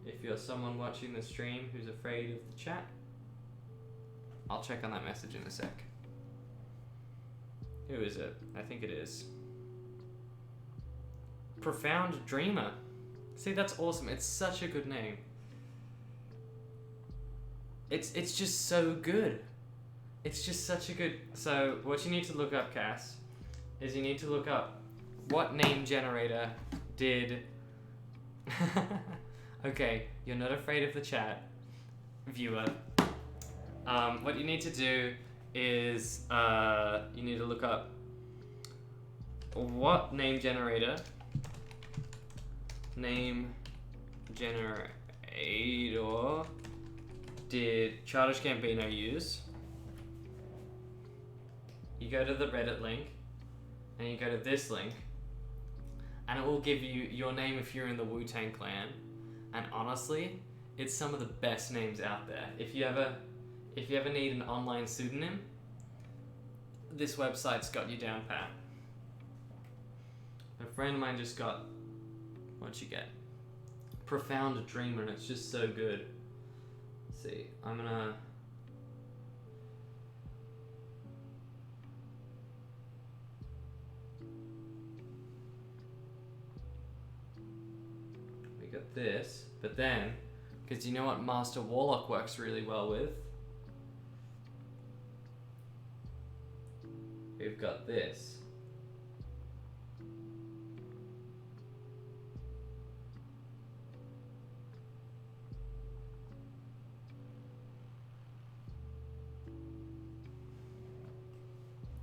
If you're someone watching the stream who's afraid of the chat, I'll check on that message in a sec. Who is it? I think it is. Profound Dreamer. See, that's awesome. It's such a good name. It's just so good. It's just such a good... So, what you need to look up, Cass, is you need to look up what name generator did... Okay, you're not afraid of the chat, viewer. What you need to do is you need to look up what name generator did Childish Gambino use. You go to the Reddit link and you go to this link and it will give you your name if you're in the Wu-Tang Clan, and honestly it's some of the best names out there. If you ever need an online pseudonym, this website's got you down pat. A friend of mine just got, what'd you get? Profound Dreamer, and it's just so good. Let's see, I'm gonna... We got this, but then, because you know what Master Warlock works really well with? We've got this.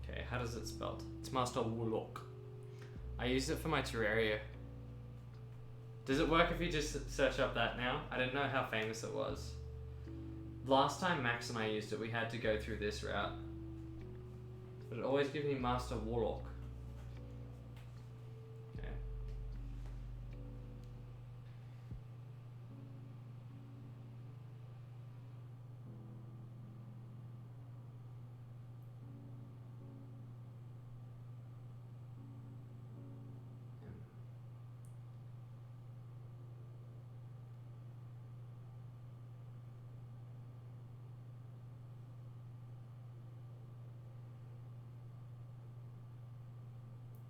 Okay, how does it spelled? It's Master Warlock. I use it for my Terraria. Does it work if you just search up that now? I didn't know how famous it was. Last time Max and I used it, we had to go through this route. But it always gives me Master Warlock. Okay.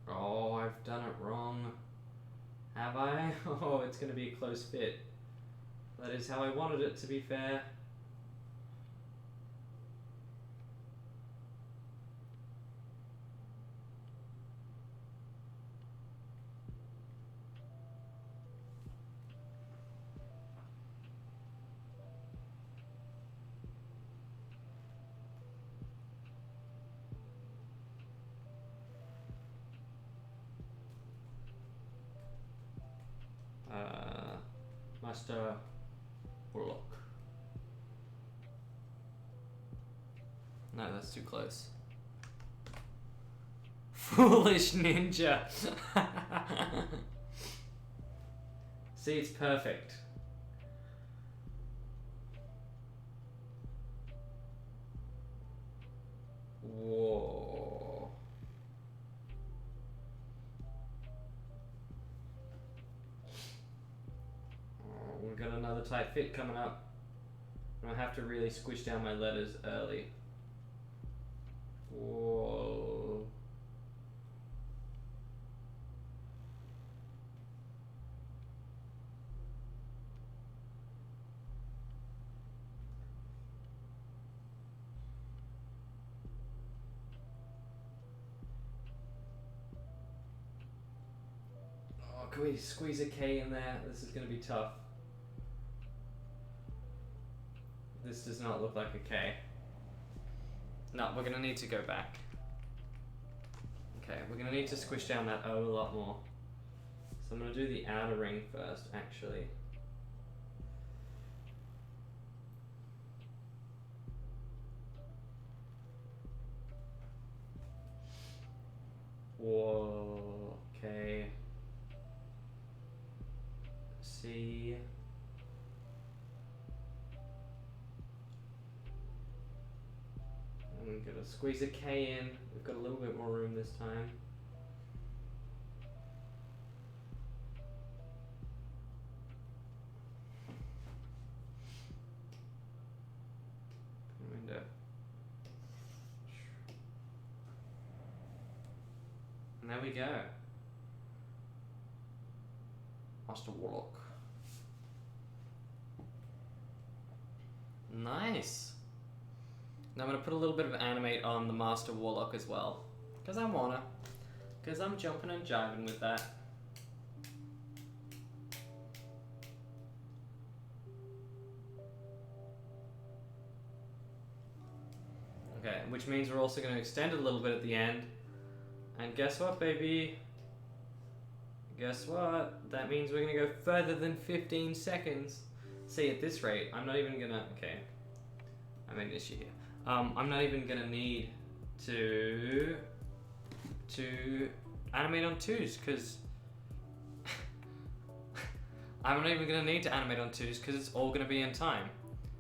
Oh, I've done it wrong. Have I? Oh, it's going to be a close fit. That is how I wanted it, to be fair. Master Warlock. No, that's too close. Foolish Ninja. See, it's perfect. Whoa. We've got another tight fit coming up. And I have to really squish down my letters early. Whoa. Oh, can we squeeze a K in there? This is going to be tough. This does not look like a K. No, we're gonna need to go back. Okay, we're gonna need to squish down that O a lot more. So I'm gonna do the outer ring first, actually. Whoa, okay. C. I'm gonna squeeze a K in. We've got a little bit more room this time. Window. And there we go. Master Warlock. Nice. Now I'm going to put a little bit of animate on the Master Warlock as well. Because I wanna. Because I'm jumping and jiving with that. Okay, which means we're also going to extend it a little bit at the end. And guess what, baby? Guess what? That means we're going to go further than 15 seconds. See, at this rate, I'm not even going to... Okay. I made an issue here. I'm not even going to need to animate on 2s, because... I'm not even going to need to animate on 2s, because it's all going to be in time.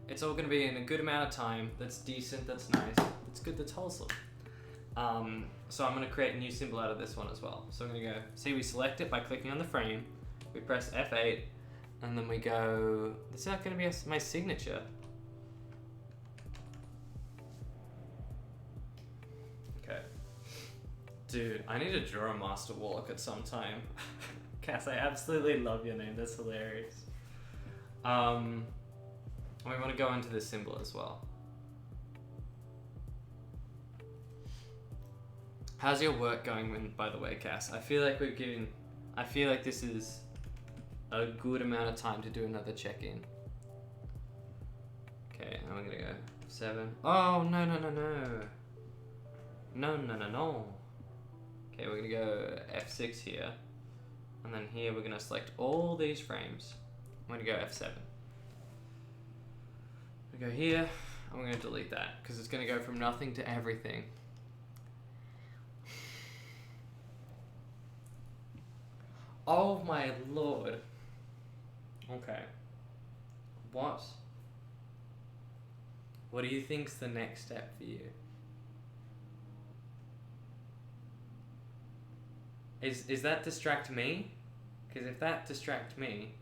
It's all going to be in a good amount of time that's decent, that's nice, that's good, that's wholesome. So I'm going to create a new symbol out of this one as well. So I'm going to go, see, we select it by clicking on the frame, we press F8, and then we go, this is not going to be my signature. Okay. Dude, I need to draw a Master Warlock at some time. Cass, I absolutely love your name, that's hilarious. We want to go into this symbol as well. How's your work going, by the way, Cass? I feel like this is a good amount of time to do another check-in. Okay, and we're gonna go 7. Oh, no. No. Okay, we're gonna go F6 here. And then here we're gonna select all these frames. I'm gonna go F7. We go here, and we're gonna delete that, because it's gonna go from nothing to everything. Oh my lord. Okay. What do you think's the next step for you? Is that distract me? Because if that distract me,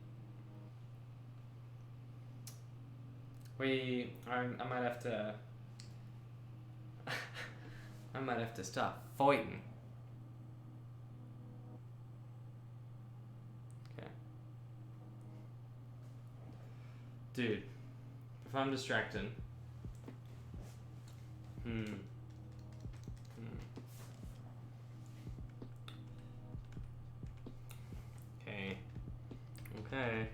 I might have to I might have to start fighting. Okay. Dude, if I'm distracting, Okay.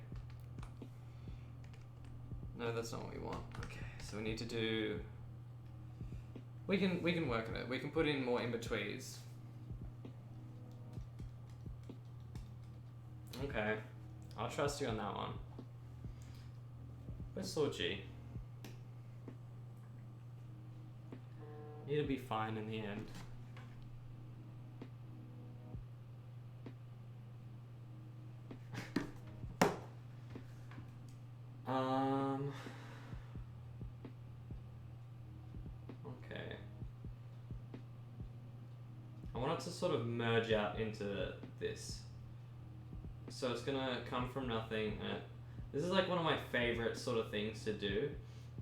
No, that's not what we want. Okay, so we need to do... We can work on it. We can put in more in-betweens. Okay. I'll trust you on that one. Where's Sochi? It'll be fine in the end. Okay. I want it to sort of merge out into this. So it's gonna come from nothing. This is like one of my favorite sort of things to do,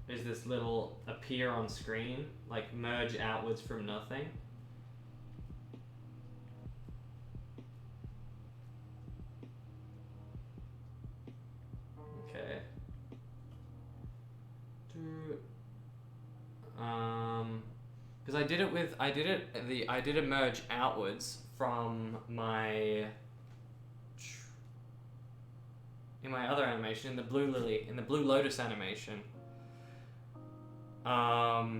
is this little appear on screen, like merge outwards from nothing. Okay. Because I did a merge outwards from in my other animation, in the blue lily, in the blue lotus animation. I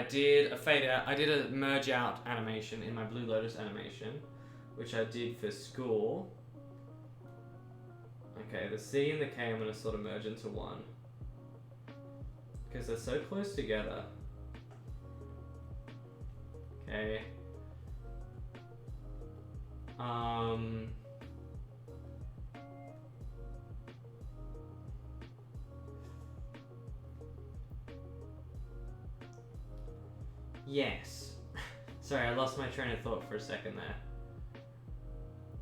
did a fade out, I did a merge out animation in my blue lotus animation, which I did for school. Okay, the C and the K I'm going to sort of merge into one, because they're so close together. Okay. Yes. Sorry, I lost my train of thought for a second there.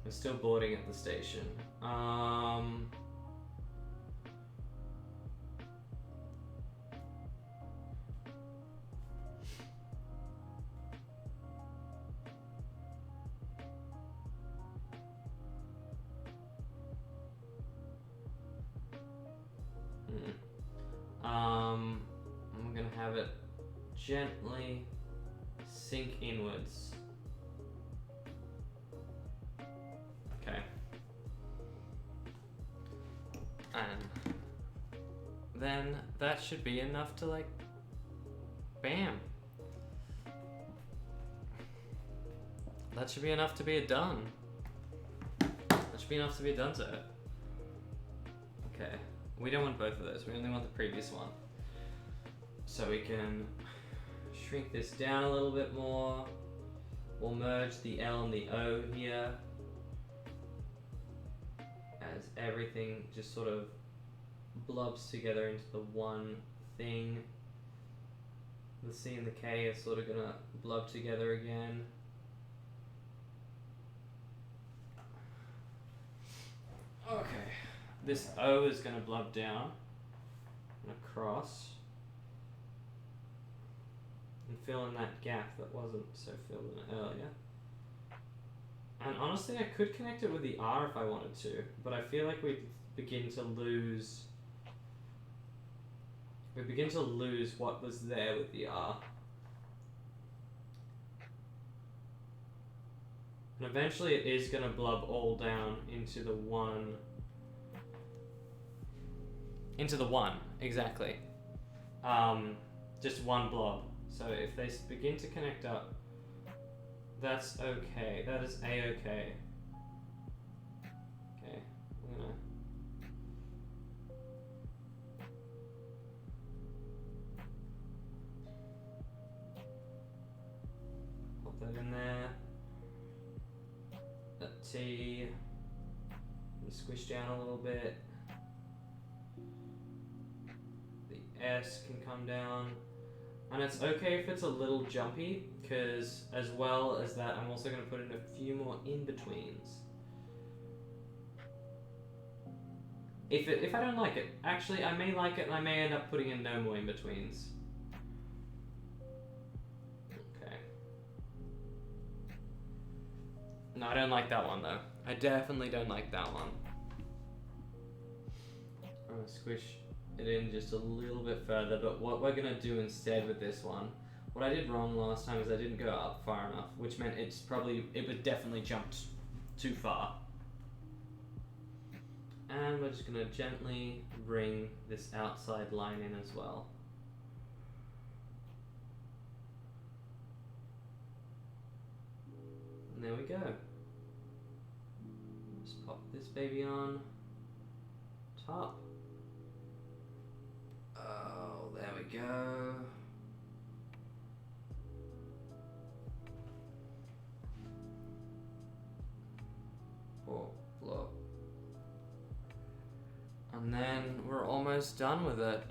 I'm still boarding at the station. I'm gonna have it gently sink inwards. Okay. And then that should be enough to like, bam. That should be enough to be a done. That should be enough to be a done to it. Okay. We don't want both of those, we only want the previous one. So we can shrink this down a little bit more. We'll merge the L and the O here as everything just sort of blobs together into the one thing. The C and the K are sort of gonna blob together again. Okay. This O is going to blob down and across and fill in that gap that wasn't so filled in earlier. And honestly, I could connect it with the R if I wanted to, but I feel like we begin to lose what was there with the R. And eventually it is going to blob all down into the one. Into the one, exactly. Just one blob. So if they begin to connect up, that's okay. That is A-okay. Okay, I'm gonna... pop that in there. That T, and squish down a little bit. S can come down, and it's okay if it's a little jumpy, because as well as that I'm also going to put in a few more in-betweens. If I don't like it, actually I may like it and I may end up putting in no more in-betweens. Okay. No, I don't like that one though. I definitely don't like that one. I'm going to squish it in just a little bit further, but what we're gonna do instead with this one, what I did wrong last time is I didn't go up far enough, which meant it would definitely jumped too far. And we're just gonna gently bring this outside line in as well. And there we go. Just pop this baby on top. Oh, there we go. Oh, blow. And then we're almost done with it.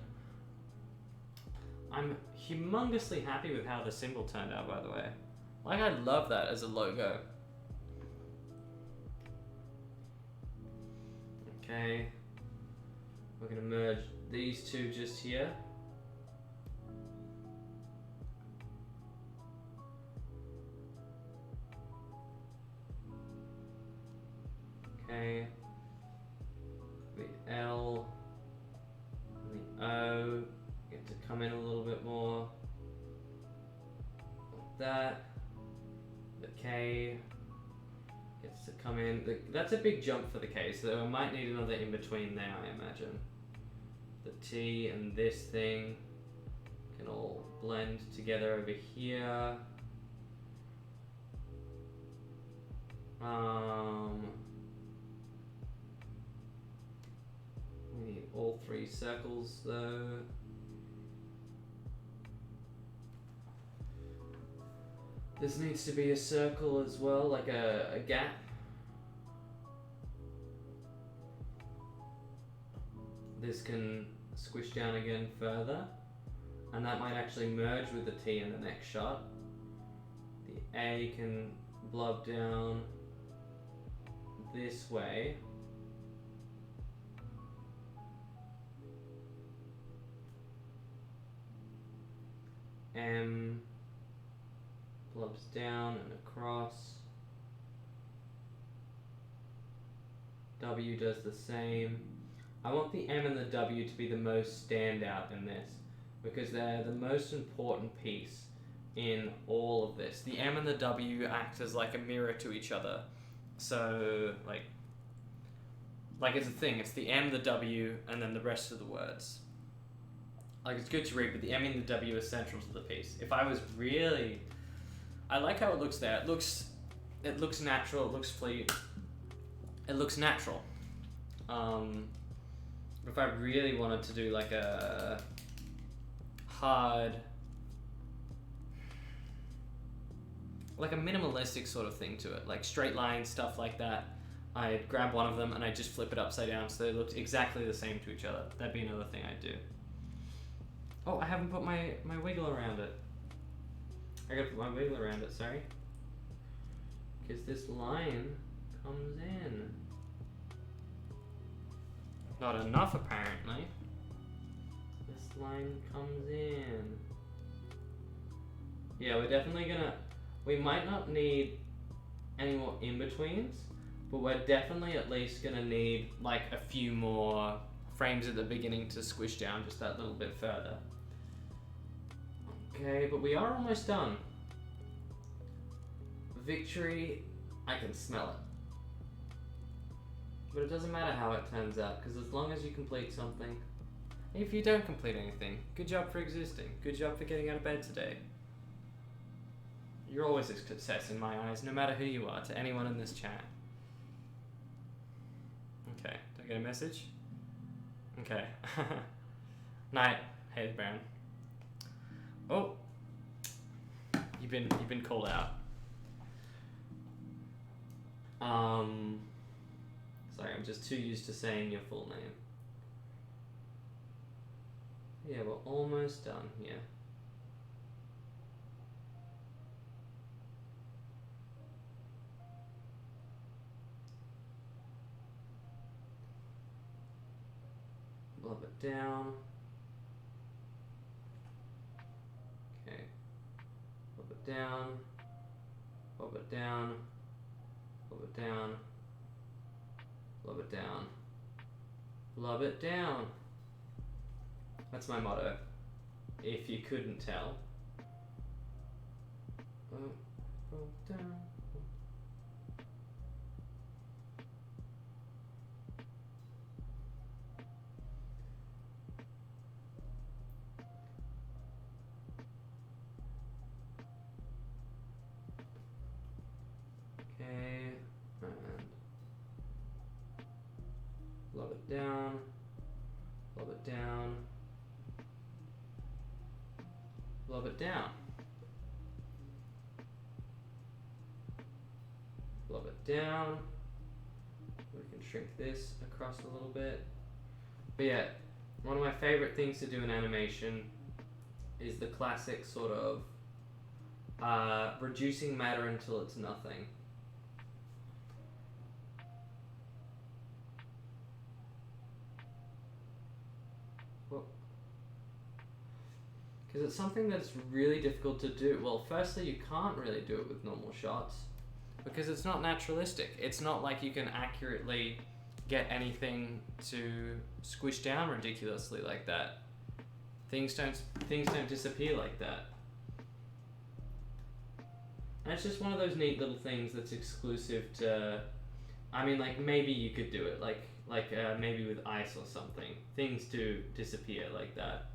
I'm humongously happy with how the symbol turned out, by the way. Like, I love that as a logo. Okay. We're gonna merge these two just here. Okay. The L and the O get to come in a little bit more. Like that. The K gets to come in. That's a big jump for the K, so I might need another in between there, I imagine. The T and this thing can all blend together over here. We need all three circles though. This needs to be a circle as well, like a gap. This can squish down again further. And that might actually merge with the T in the next shot. The A can blob down this way. M blobs down and across. W does the same. I want the M and the W to be the most standout in this because they're the most important piece in all of this. The M and the W act as like a mirror to each other. So like it's a thing. It's the M, the W, and then the rest of the words. Like it's good to read, but the M and the W are central to the piece. If I was really, I like how it looks there. It looks natural. It looks fleet. It looks natural. But if I really wanted to do like a hard, like a minimalistic sort of thing to it, like straight lines, stuff like that, I'd grab one of them and I'd just flip it upside down so they looked exactly the same to each other. That'd be another thing I'd do. Oh, I haven't put my wiggle around it. I gotta put my wiggle around it, sorry. Because this line comes in. Not enough, apparently. This line comes in. Yeah, we're definitely gonna... We might not need any more in-betweens, but we're definitely at least gonna need like a few more frames at the beginning to squish down just that little bit further. Okay, but we are almost done. Victory, I can smell it. But it doesn't matter how it turns out, because as long as you complete something. If you don't complete anything, good job for existing. Good job for getting out of bed today. You're always a success in my eyes, no matter who you are, to anyone in this chat. Okay, do I get a message? Okay. Night, Hayes Brown. Oh, you've been called out. Sorry, I'm just too used to saying your full name. Yeah, we're almost done here. Blob it down. Okay. Blob it down. Blob it down. Blob it down. Blob it down. Blob it down. That's my motto. If you couldn't tell. Blob down. Okay, and blob it down, blob it down, blob it down, blob it down. We can shrink this across a little bit. But yeah, one of my favorite things to do in animation is the classic sort of reducing matter until it's nothing. Because it's something that's really difficult to do. Well, firstly, you can't really do it with normal shots because it's not naturalistic. It's not like you can accurately get anything to squish down ridiculously like that. Things don't disappear like that. And it's just one of those neat little things that's exclusive to. I mean, like maybe you could do it, like maybe with ice or something. Things do disappear like that.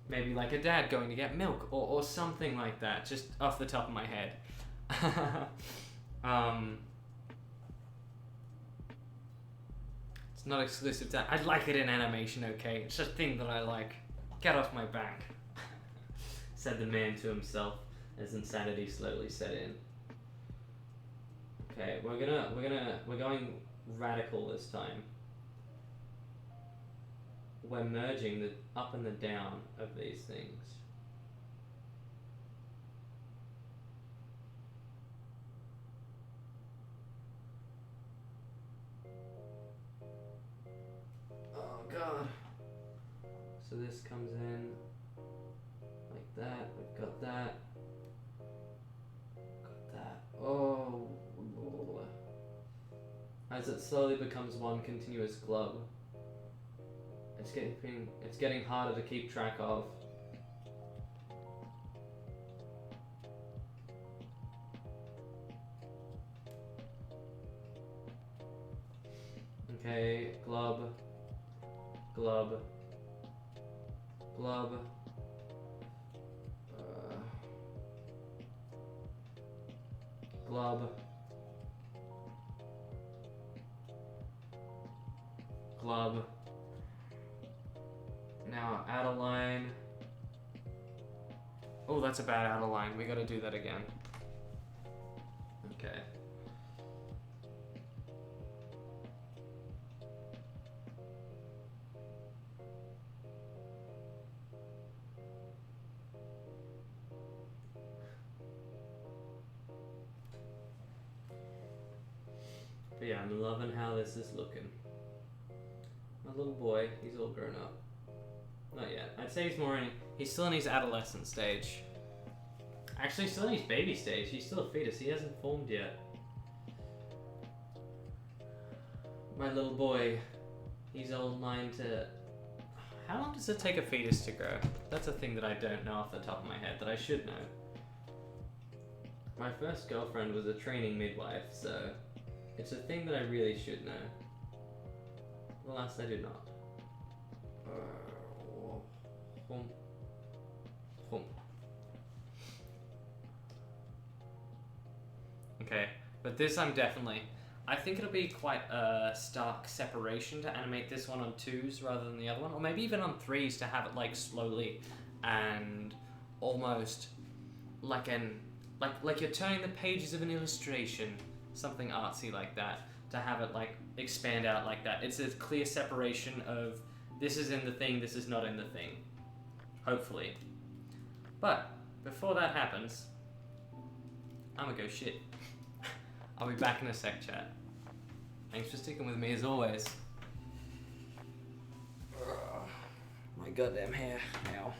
Maybe like a dad going to get milk or something like that, just off the top of my head. It's not exclusive to... I'd like it in animation, okay? It's a thing that I like. Get off my back. Said the man to himself as insanity slowly set in. Okay, we're going radical this time. we're merging the up and the down of these things. Oh god. So this comes in like that. We've got that. Got that. Oh. As it slowly becomes one continuous glove, it's getting harder to keep track of. Okay, glub, glub, glub. Glub. Glub. Now add a line. Oh, that's a bad outer line. We gotta do that again. Okay. But yeah, I'm loving how this is looking. My little boy, he's all grown up. Not yet. I'd say he's still in his adolescent stage. Actually, still in his baby stage. He's still a fetus. He hasn't formed yet. My little boy, he's old mine to... How long does it take a fetus to grow? That's a thing that I don't know off the top of my head that I should know. My first girlfriend was a training midwife, so it's a thing that I really should know. Alas, I do not. Okay, but this I think it'll be quite a stark separation to animate this one on 2s rather than the other one, or maybe even on 3s to have it like slowly and almost like you're turning the pages of an illustration, something artsy like that, to have it like expand out like that. It's a clear separation of this is in the thing, this is not in the thing. Hopefully. But before that happens, I'm gonna go shit. I'll be back in a sec, chat. Thanks for sticking with me as always. My goddamn hair now.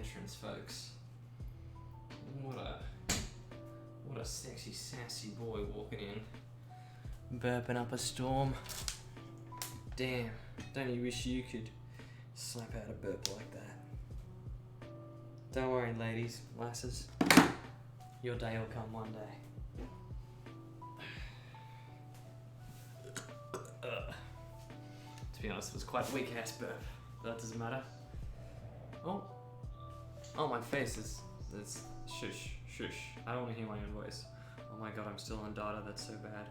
entrance, folks. What a sexy, sassy boy walking in. Burping up a storm. Damn, don't you wish you could slap out a burp like that? Don't worry, ladies, lasses. Your day will come one day. To be honest, it was quite a weak ass burp. That doesn't matter. Oh, my face is shush. I don't want to hear my own voice. Oh my god, I'm still on data. That's so bad.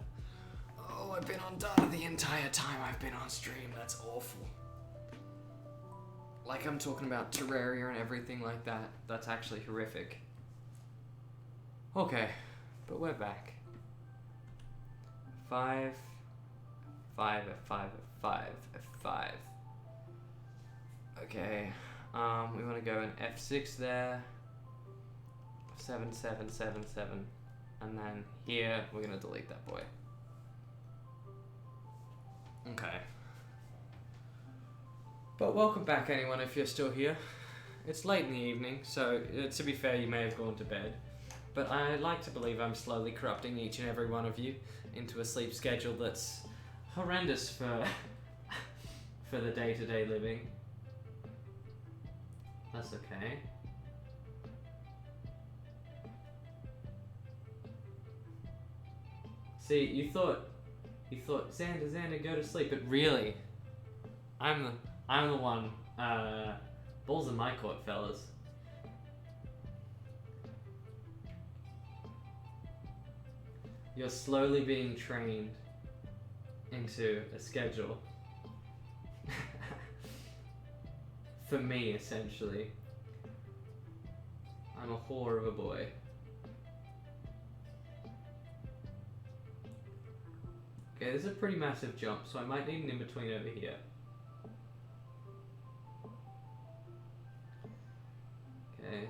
Oh, I've been on data the entire time I've been on stream. That's awful. Like I'm talking about Terraria and everything like that. That's actually horrific. Okay, but we're back. 5, F5, F5. Okay, we want to go in F6 there. 7, 7, 7, 7. And then here, we're going to delete that boy. Okay. But welcome back, anyone, if you're still here. It's late in the evening, so to be fair, you may have gone to bed. But I like to believe I'm slowly corrupting each and every one of you into a sleep schedule that's horrendous for the day-to-day living. That's okay. See, you thought, Xander, go to sleep, but really, I'm the one, balls in my court, fellas. You're slowly being trained into a schedule. For me, essentially. I'm a whore of a boy. Okay, this is a pretty massive jump, so I might need an in-between over here. Okay.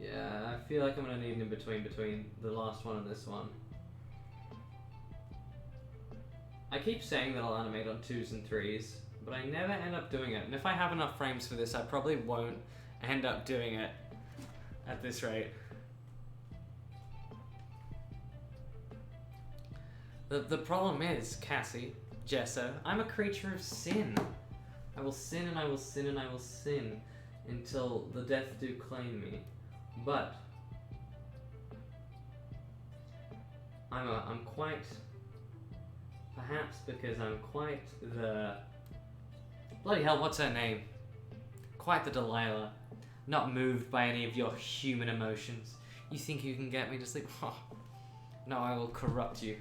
Yeah, I feel like I'm gonna need an in-between between the last one and this one. I keep saying that I'll animate on 2s and 3s, but I never end up doing it. And if I have enough frames for this, I probably won't end up doing it at this rate. The problem is, Cassie, Jessa, I'm a creature of sin. I will sin and I will sin and I will sin until the death do claim me. But I'm quite, perhaps because I'm quite the, bloody hell, what's her name? Quite the Delilah. Not moved by any of your human emotions. You think you can get me to sleep? Oh, no, I will corrupt you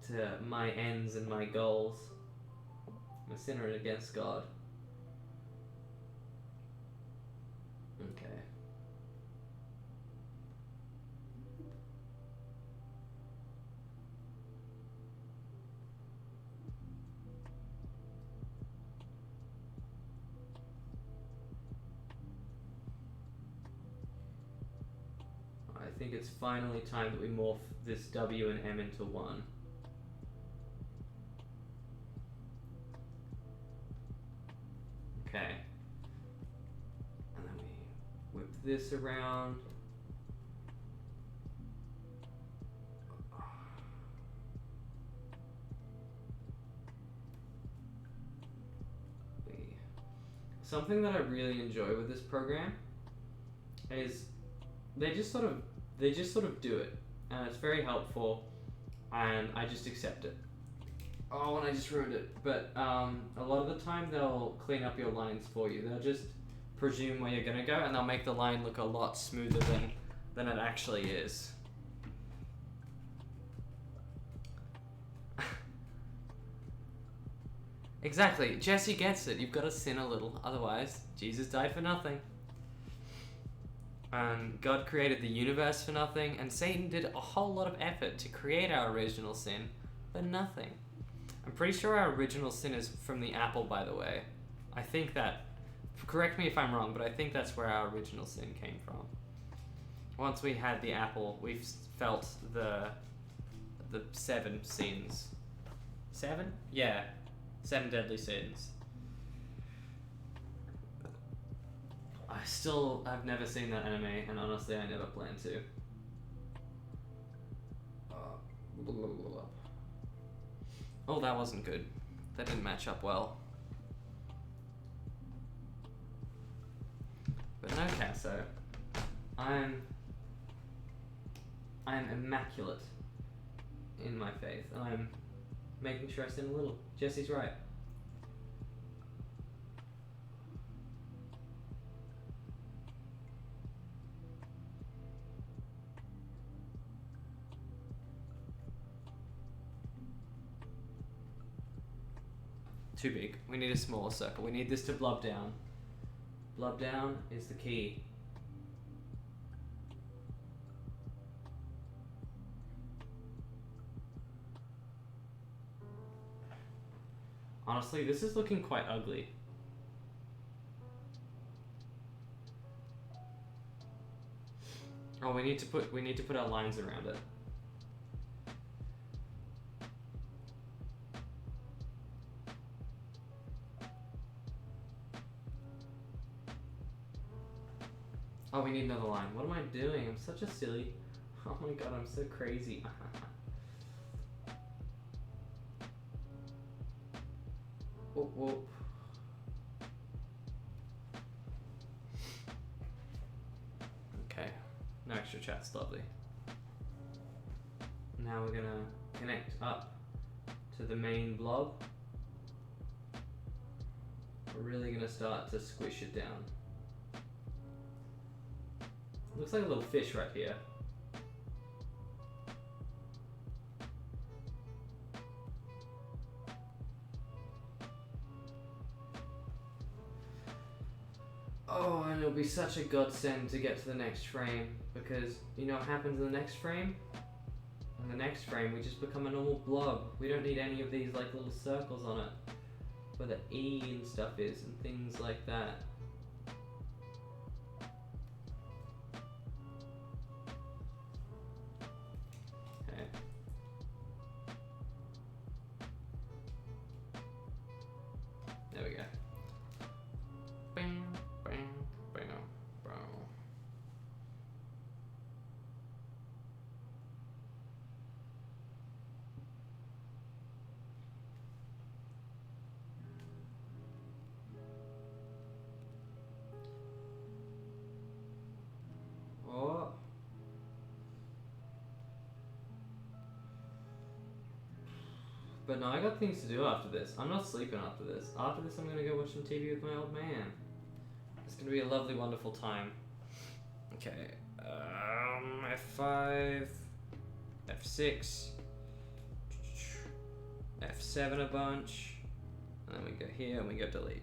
to my ends and my goals. I'm a sinner against God. Okay. I think it's finally time that we morph this W and M into one. Okay. And then we whip this around. Something that I really enjoy with this program is they just sort of do it, and it's very helpful, and I just accept it. Oh, and I just ruined it. But a lot of the time they'll clean up your lines for you. They'll just presume where you're gonna go, and they'll make the line look a lot smoother than it actually is. Exactly. Jesse gets it. You've got to sin a little, otherwise Jesus died for nothing. And God created the universe for nothing, and Satan did a whole lot of effort to create our original sin for nothing. I'm pretty sure our original sin is from the apple, by the way. I think that, correct me if I'm wrong, but I think that's where our original sin came from. once we had the apple, we've felt the 7 sins. 7? Yeah. 7 deadly sins. I've never seen that anime, and honestly, I never plan to. Oh, that wasn't good. That didn't match up well. But no, Casso. I'm immaculate in my faith. I'm making sure I sin a little. Jesse's right. Too big. We need a smaller circle. We need this to blob down. Blob down is the key. Honestly, this is looking quite ugly. Oh, we need to put our lines around it. Oh, we need another line. What am I doing? I'm such a silly. Oh my god, I'm so crazy. Whoop, whoop. Okay, no extra chat's lovely. Now we're gonna connect up to the main blob. We're really gonna start to squish it down. Looks like a little fish right here. Oh, and it'll be such a godsend to get to the next frame, because you know what happens in the next frame? In the next frame, we just become a normal blob. We don't need any of these like little circles on it, where the E and stuff is, and things like that. Okay. There we go. Bam, bam, bam, bam. Oh. But no, I got things to do after this. I'm not sleeping after this. After this, I'm gonna go watch some TV with my old man. It's gonna be a lovely, wonderful time. Okay, F5, F6, F7 a bunch, and then we go here and we go delete.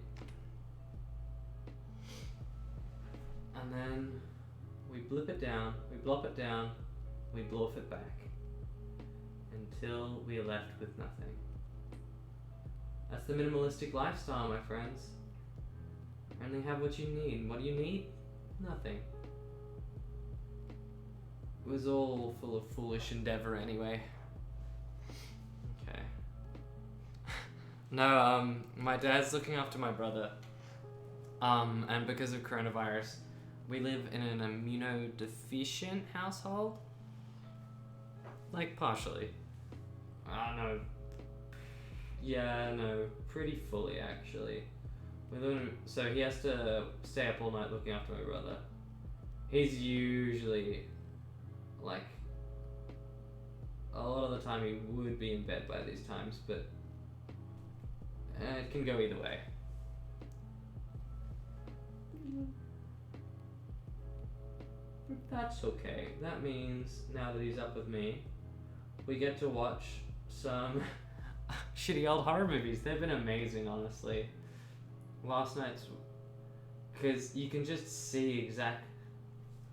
And then we blip it down, we blop it down, we blorf it back, until we are left with nothing. That's the minimalistic lifestyle, my friends. Only have what you need. What do you need? Nothing. It was all full of foolish endeavor anyway. Okay. No, my dad's looking after my brother. And because of coronavirus, we live in an immunodeficient household. Like, partially. No. Yeah, no. Pretty fully, actually. So he has to stay up all night looking after my brother. He's usually, like, a lot of the time he would be in bed by these times, but it can go either way. But that's okay. That means, now that he's up with me, we get to watch some shitty old horror movies. They've been amazing, honestly. Last night's, because you can just see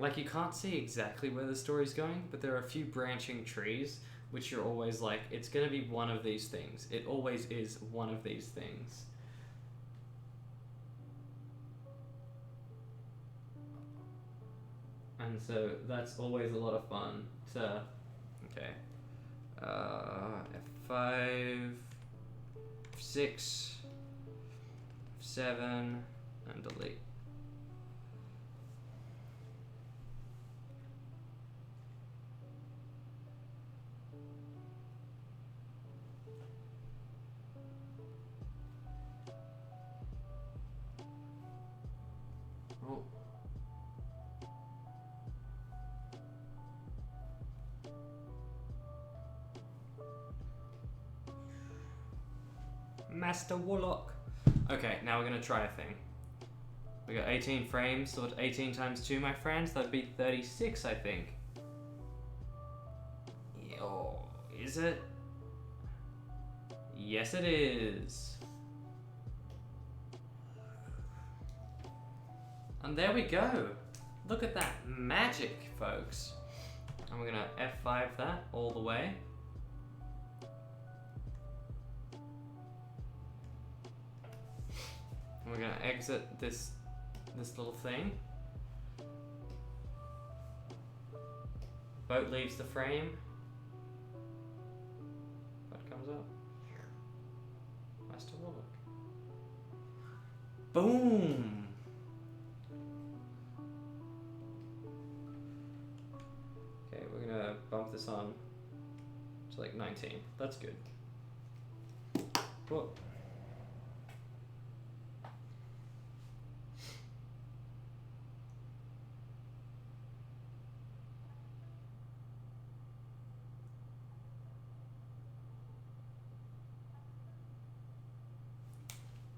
like you can't see exactly where the story's going, but there are a few branching trees which you're always like, it's gonna be one of these things. It always is one of these things. And so that's always a lot of fun to, okay, F5, 6, 7, and delete. Oh. Master Warlock. Okay, now we're gonna try a thing. We got 18 frames, so 18 times 2, my friends, that'd be 36, I think. Oh, is it? Yes, it is. And there we go. Look at that magic, folks. And we're gonna F5 that all the way. And we're gonna exit this little thing. Boat leaves the frame. Boat comes up. Master Warlock. Boom! Okay, we're gonna bump this on to like 19. That's good. Cool.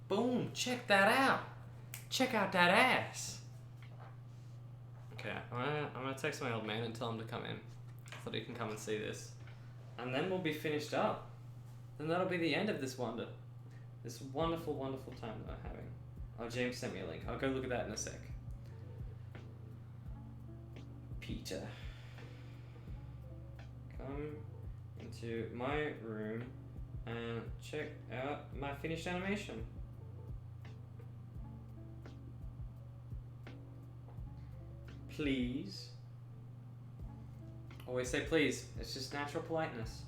Boom! Check that out! Check out that ass! Okay, I'm gonna text my old man and tell him to come in so that he can come and see this. And then we'll be finished up. And that'll be the end of this wonder. This wonderful, wonderful time that I'm having. Oh, James sent me a link. I'll go look at that in a sec. Peter. Come into my room and check out my finished animation. Please. Always say please. It's just natural politeness.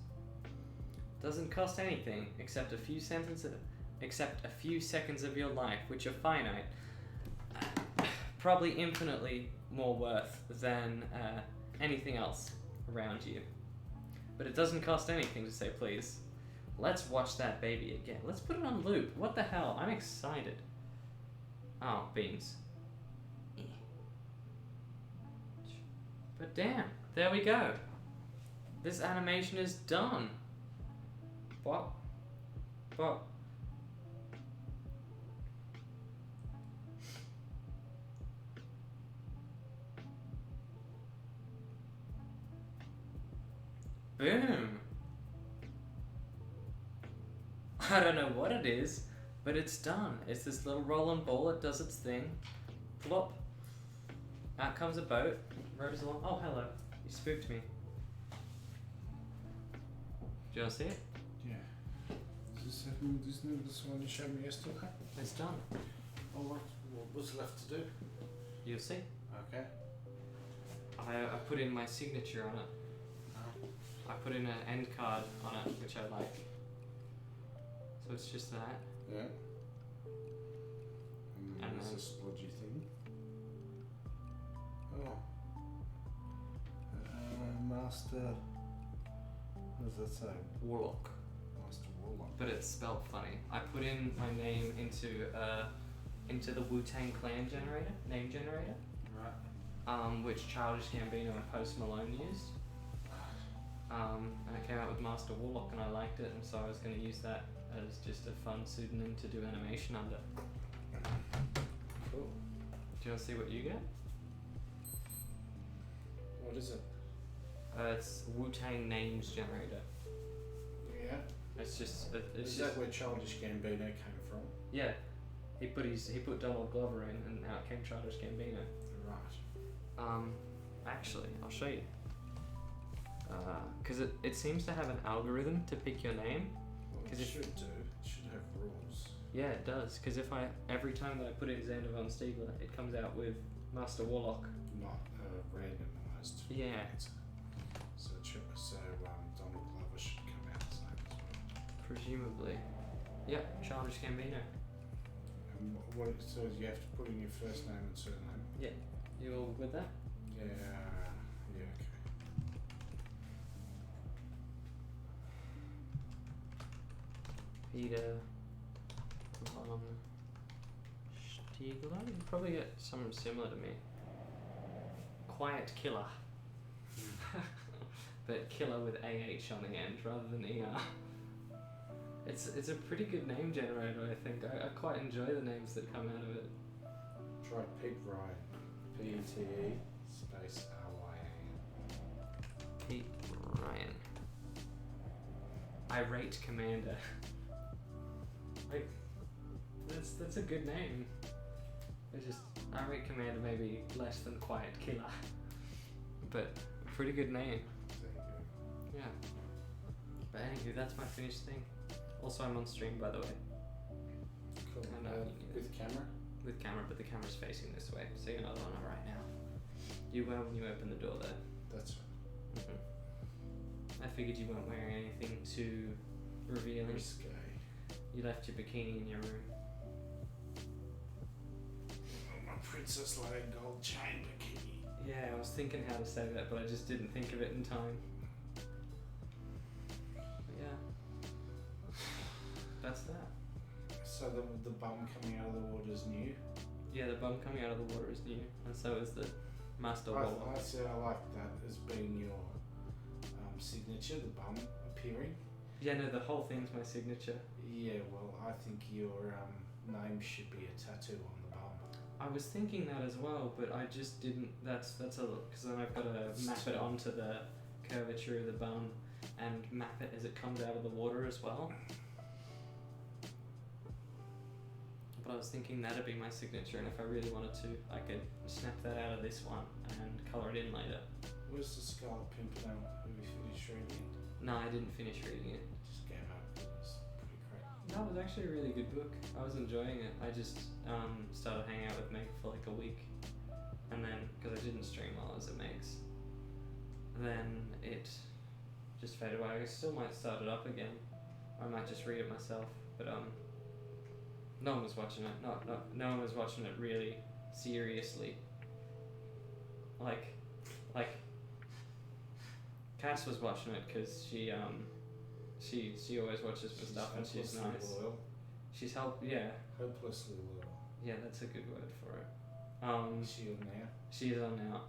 Doesn't cost anything except a few seconds of your life, which are finite. Probably infinitely more worth than anything else around you. But it doesn't cost anything to say please. Let's watch that baby again. Let's put it on loop. What the hell? I'm excited. Oh, beans. But damn, there we go. This animation is done. What? What? Boom. I don't know what it is, but it's done. It's this little rolling ball. It does its thing. Plop. Out comes a boat. Rows along. Oh, hello. You spooked me. Do you want to see it?
Yeah. Is this the one you showed me yesterday?
It's done.
Oh, what was left to do?
You'll see.
Okay.
I put in my signature on it. I put in an end card on it, which I like. So it's just that.
Yeah. And
And
there's
then-
a splodgy thing. Oh. Master. What does that say?
Warlock.
Master Warlock.
But it's spelled funny. I put in my name into the Wu-Tang Clan generator, name generator,
Right.
which Childish Gambino and Post Malone used. And it came out with Master Warlock, and I liked it, and so I was going to use that as just a fun pseudonym to do animation under. Cool. Do you want to see what you get?
What is it?
It's Wu-Tang Names Generator.
Yeah.
It's just
Is that where Childish Gambino came from?
yeah. He put Donald Glover in, and out came Childish Gambino.
Right.
Actually, I'll show you. Because it seems to have an algorithm to pick your name.
Well, it
'Cause if-
should do. It should have rules.
Yeah, it does. Because every time that I put in Xander von Stiegler, it comes out with Master Warlock.
not randomised.
Yeah.
So Donald Glover should come out the same as well.
Presumably. Yep, Childish Gambino.
So you have to put in your first name and surname?
Yeah. You all with that?
Yeah, okay.
Peter von Stiegler? You probably get someone similar to me. Quiet Killer. But killer with AH on the end rather than ER. It's a pretty good name generator, I think. I quite enjoy the names that come out of it.
Try Pete Ryan. P-E-T-E space R-Y-A-N.
Pete Ryan. Irate Commander. Like, that's a good name. It's just Irate Commander maybe less than Quiet Killer. But a pretty good name.
There you go.
Yeah. But anyway, that's my finished thing. Also, I'm on stream, by the way.
Cool.
I know,
With camera?
With camera, but the camera's facing this way, so you're not on it right now. You were when you opened the door, though.
That's right.
Mm-hmm. I figured you weren't wearing anything too revealing.
Risque.
You left your bikini in your room.
Oh, my Princess Leia gold chain bikini.
Yeah, I was thinking how to say that, but I just didn't think of it in time. But yeah. That's that.
So the bum coming out of the water is new?
Yeah, the bum coming out of the water is new, and so is the master wall.
I like that as being your signature, the bum appearing.
Yeah, no, the whole thing's my signature.
Yeah, well, I think your name should be a tattoo on the bum.
I was thinking that as well, but I just didn't. That's a because then I've got to map it onto the curvature of the bum and map it as it comes out of the water as well. But I was thinking that'd be my signature, and if I really wanted to, I could snap that out of this one and colour it in later.
Where's the Scarlet Pimpernel? Have you finished reading it?
No, I didn't finish reading it.
Just gave up. It was pretty great.
No, it was actually a really good book. I was enjoying it. I just started hanging out with Meg for like a week, and then because I didn't stream while I was at Meg's, then it just faded away. I still might start it up again. I might just read it myself, but no one was watching it. No one was watching it really seriously. Like, Cass was watching it because she always watches my stuff and she's nice.
Loyal.
She's yeah.
Hopelessly loyal.
Yeah, that's a good word for it.
Is she on now?
She is on now.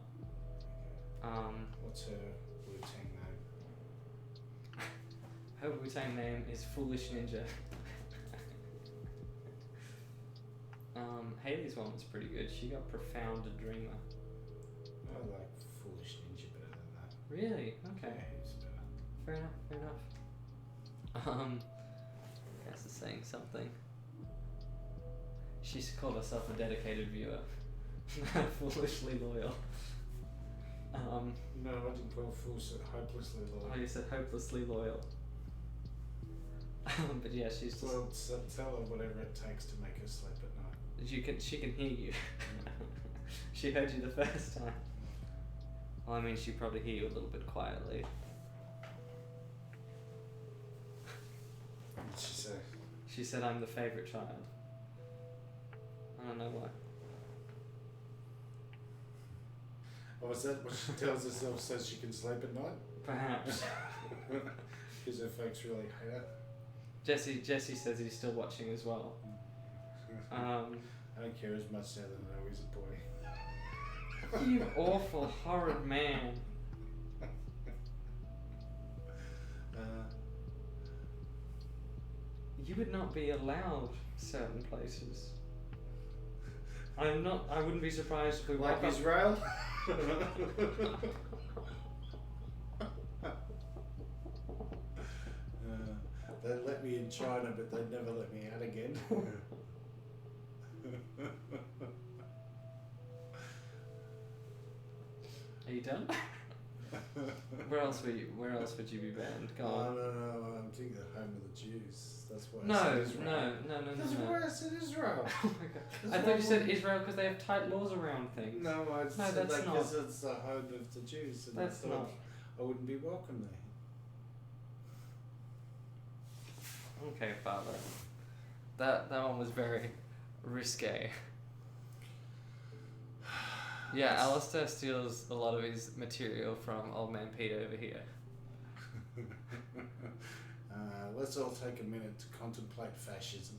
What's her Wu-Tang name?
Her Wu-Tang name is Foolish Ninja. Haley's one was pretty good. She got Profound Dreamer.
I like Foolish Ninja better than that.
Really? Okay.
Yeah, he's better.
Fair enough. Cass is saying something. She's called herself a dedicated viewer. Foolishly loyal.
No, I didn't call hopelessly loyal.
Oh, you said hopelessly loyal. But yeah, she's just.
Well, tell her whatever it takes to make her sleep at night.
She can hear you. She heard you the first time. Well, I mean, she probably hear you a little bit quietly.
What did she say?
She said, "I'm the favourite child." I don't know why.
Oh, is that what she tells herself so she can sleep at night?
Perhaps.
Because her folks really hate her.
Jesse says he's still watching as well.
I don't care as much now that I know he's a boy.
You awful, horrid man. You would not be allowed certain places. I wouldn't be surprised if we
like
walk up.
Israel? They let me in China, but they'd never let me out again.
Are you done? Where else would you be banned? Go on.
No. I'm thinking the home of the Jews. That's why. I
No.
said Israel. That's
No.
why I said Israel.
Oh my god!
That's
I
why
thought you said Israel because they have tight laws around things.
No, I said
that's
that
not.
because it's the home of the Jews. And
That's
I thought
not.
I wouldn't be welcome there.
Okay, Father. That one was very risque. Yeah, Alistair steals a lot of his material from Old Man Pete over here.
Let's all take a minute to contemplate fascism.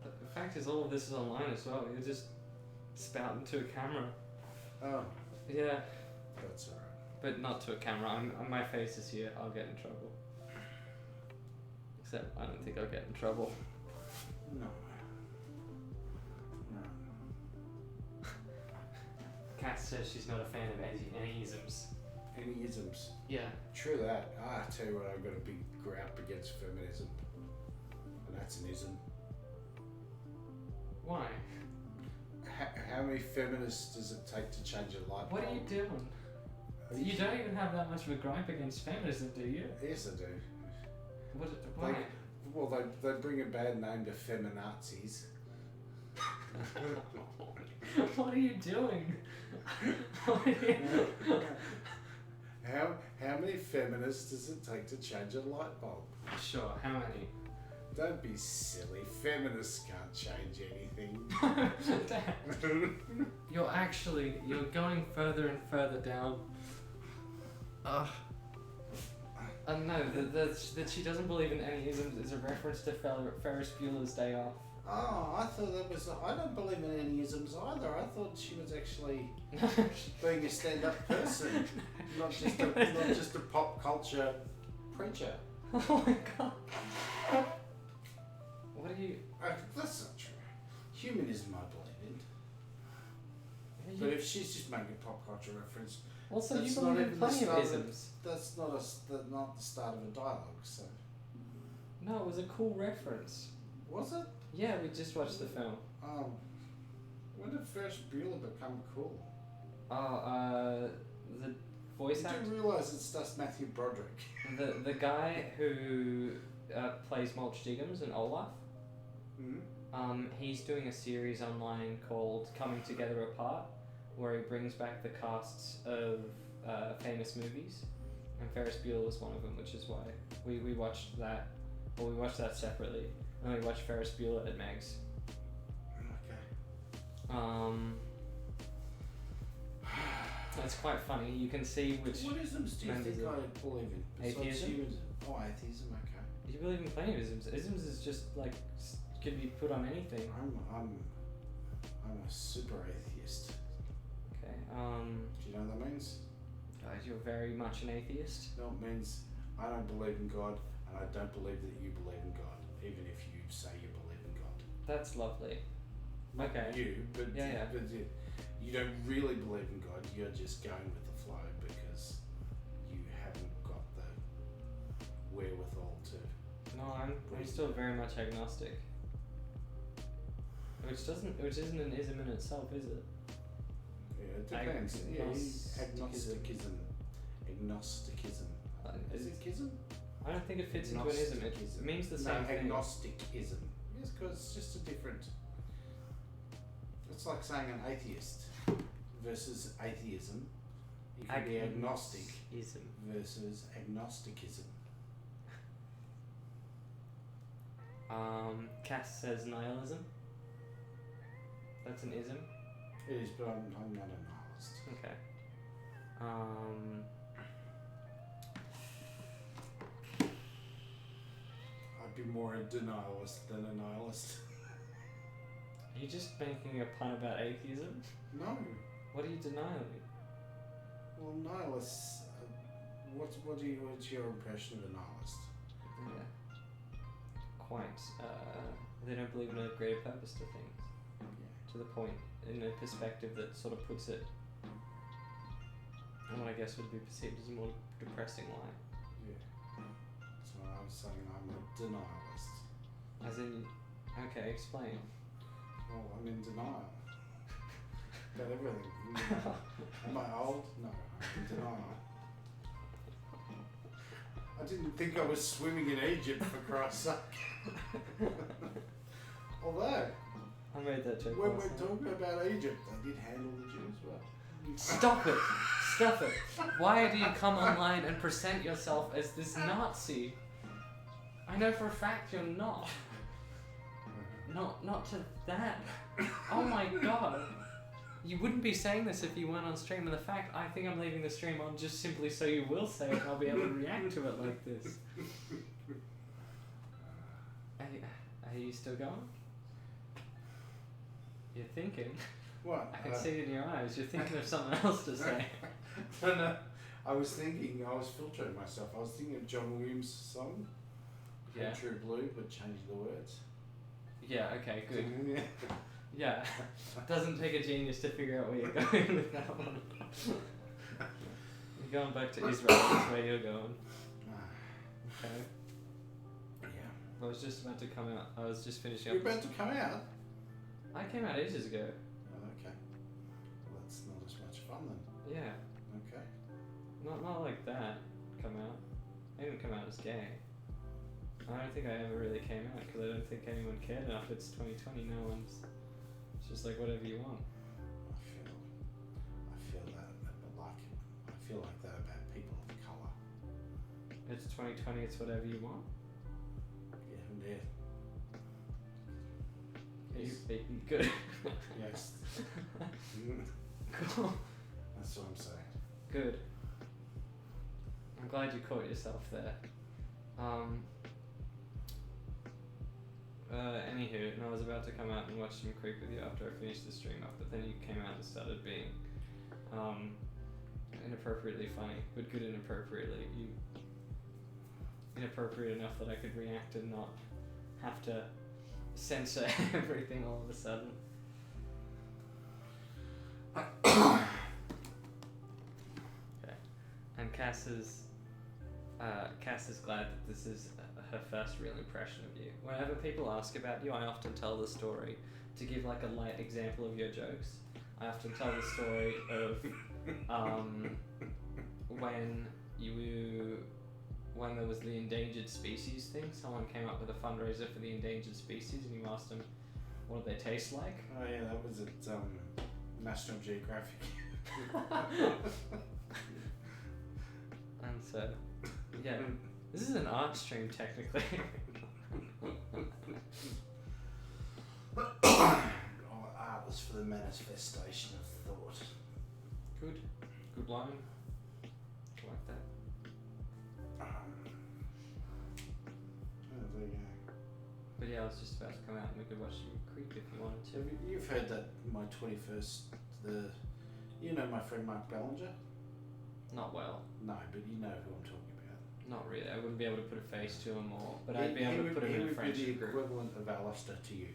The fact is, all of this is online as well. You're just spouting to a camera.
Oh,
Yeah,
that's alright.
but not to a camera. My face is here. I'll get in trouble. Except I don't think I'll get in trouble.
No.
Kat says she's not a fan of any isms.
Any isms?
Yeah.
True that. I tell you what, I've got a big gripe against feminism. And that's an ism.
Why?
How many feminists does it take to change a light bulb?
What are you doing? You don't even have that much of a gripe against feminism, do you?
Yes, I do.
Why?
Well, they bring a bad name to feminazis.
What are you doing?
How many feminists does it take to change a light bulb?
Sure, how many?
Don't be silly. Feminists can't change anything.
Dad, you're going further and further down. No, that she doesn't believe in any isms is a reference to Ferris Bueller's Day Off.
Oh, I thought that was. I don't believe in any isms either. I thought she was actually being a stand-up person, not just a pop culture preacher.
Oh my god. What are you?
That's not true. Humanism, I believe in. But if she's just making a pop culture reference,
Also, you
that's
believe
not
in
even the
plenty of
start
isms.
that's not the start of a dialogue. So
No, it was a cool reference.
was it?
Yeah, we just watched the film.
When did Ferris Bueller become cool?
The voice
Did
actor,
you realise it's just Matthew Broderick?
the guy who plays Mulch Diggums and Olaf.
Mm-hmm.
He's doing a series online called Coming Together Apart, where he brings back the casts of famous movies, and Ferris Bueller was one of them, which is why we watched that. Well, we watched that separately, and we watched Ferris Bueller at Meg's.
Okay.
It's quite funny. You can see which.
What isms do you
members
think
of-
I believe in? Besides
Atheism?
humanism? Oh, atheism. Okay.
You believe in plenty of isms. Isms is just like could be put on anything.
I'm a super atheist.
Okay.
Do you know what that means?
You're very much an atheist.
No, it means I don't believe in God, and I don't believe that you believe in God, even if you say you believe in God.
That's lovely.
Not
Okay.
you, but
Yeah.
but you don't really believe in God. You're just going with the flow because you haven't got the wherewithal to.
No, I'm still very much agnostic. Which isn't an ism in itself, is it?
Yeah, it depends.
Agnosticism.
Agnosticism. Is it kism?
I don't think it fits into an ism. It means the same thing.
Agnosticism. Yes, because it's just a different. It's like saying an atheist versus atheism. You can be agnostic
Ism.
versus agnosticism.
Cass says nihilism. That's an ism.
It is, but I'm not a nihilist.
Okay.
I'd be more a denialist than a nihilist.
Are you just making a pun about atheism?
No.
What are you denying?
Well, nihilists. What's your impression of a nihilist?
Yeah. Quite. They don't believe in a greater purpose to things.
Yeah.
To the point, in a perspective that sort of puts it in what I guess would be perceived as a more depressing light.
Yeah. So I was saying I'm a denialist.
As in, okay, explain.
Well, I'm in denial. About everything. Am I old? No, I'm in denial. I didn't think I was swimming in Egypt, for Christ's sake. Although,
I made that joke.
when
last
we're
night.
talking about Egypt, they did handle the Jews well.
Stop it! Stop it! Why do you come online and present yourself as this Nazi? I know for a fact you're not. Not to that. Oh my god. You wouldn't be saying this if you weren't on stream, and the fact I think I'm leaving the stream on just simply so you will say it and I'll be able to react to it like this. Are you still going? You're thinking.
What?
I can see it in your eyes. You're thinking of something else to say.
No. I was filtering myself. I was thinking of John Williams' song.
Yeah.
True Blue, but change the words.
Yeah, okay, good.
Yeah.
Yeah. Doesn't take a genius to figure out where you're going with that one. You're going back to Israel, that's where you're going. Okay.
Yeah.
I was just about to come out. I was just finishing
You're
up.
about to come out?
I came out ages ago.
Oh, okay. Well, that's not as much fun then.
Yeah.
Okay.
Not like that. Come out. I didn't come out as gay. I don't think I ever really came out because I don't think anyone cared enough. It's 2020. No one's. It's just like whatever you want.
I feel that, but I feel like that about people of colour.
It's 2020. It's whatever you want.
Yeah, indeed.
Good.
Yes.
Cool.
That's what I'm saying.
Good. I'm glad you caught yourself there. Anywho, and I was about to come out and watch some Creep with you after I finished the stream up, but then you came out and started being inappropriately funny, but good inappropriately. You inappropriate enough that I could react and not have to censor everything all of a sudden. Okay. And Cass is glad that this is her first real impression of you. Whenever people ask about you, I often tell the story to give like a light example of your jokes. I often tell the story of when there was the endangered species thing. Someone came up with a fundraiser for the endangered species, and you asked them what do they taste like.
Oh yeah, that was at National Geographic.
And so, yeah, this is an art stream technically.
Art was for the manifestation of thought.
Good line. I like that.
There you go.
But yeah, I was just about to come out and we could watch some Creep if you wanted to.
You've heard that my 21st, you know my friend Mark Ballinger?
Not well.
No, but you know who I'm talking about.
Not really. I wouldn't be able to put a face to him, but I'd be able to put him in a friendship
He would be the
group.
equivalent of Alistair to you.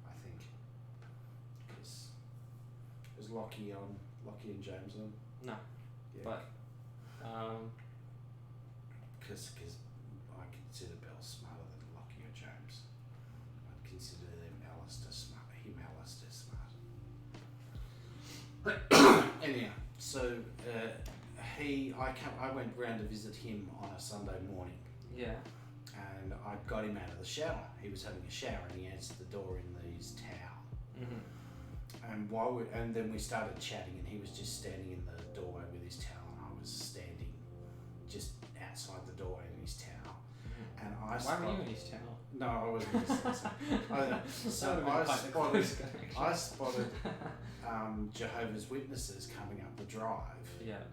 I think. Because there's Lockie and James on.
No,
Yeah.
but
Because I consider Bell smarter than Lockie or James. I'd consider Alistair smart. Anyhow, so I went round to visit him on a Sunday morning,
yeah,
and I got him out of the shower. He was having a shower, and he answered the door in his towel.
mm-hmm.
And then we started chatting, and he was just standing in the doorway with his towel, and I was standing just outside the doorway in his towel.
Mm-hmm.
And
Why were you in his towel?
No, I wasn't going to say so. So I spotted Jehovah's Witnesses coming up the drive.
Yeah.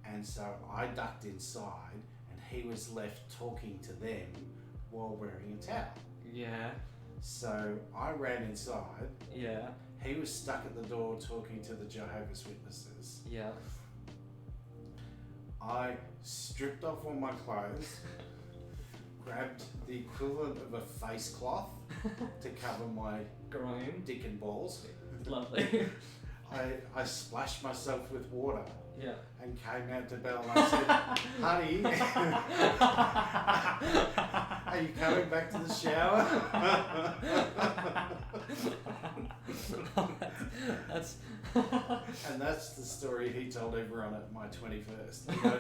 And so I ducked inside, and he was left talking to them while wearing a towel.
Yeah.
So I ran inside.
Yeah.
He was stuck at the door talking to the Jehovah's Witnesses.
Yeah.
I stripped off all my clothes, grabbed the equivalent of a face cloth to cover my
Groin.
dick and balls.
Lovely.
I splashed myself with water
Yeah.
and came out to Belle and I said, honey, are you coming back to the shower?
That's
And that's the story he told everyone at my 21st. You know,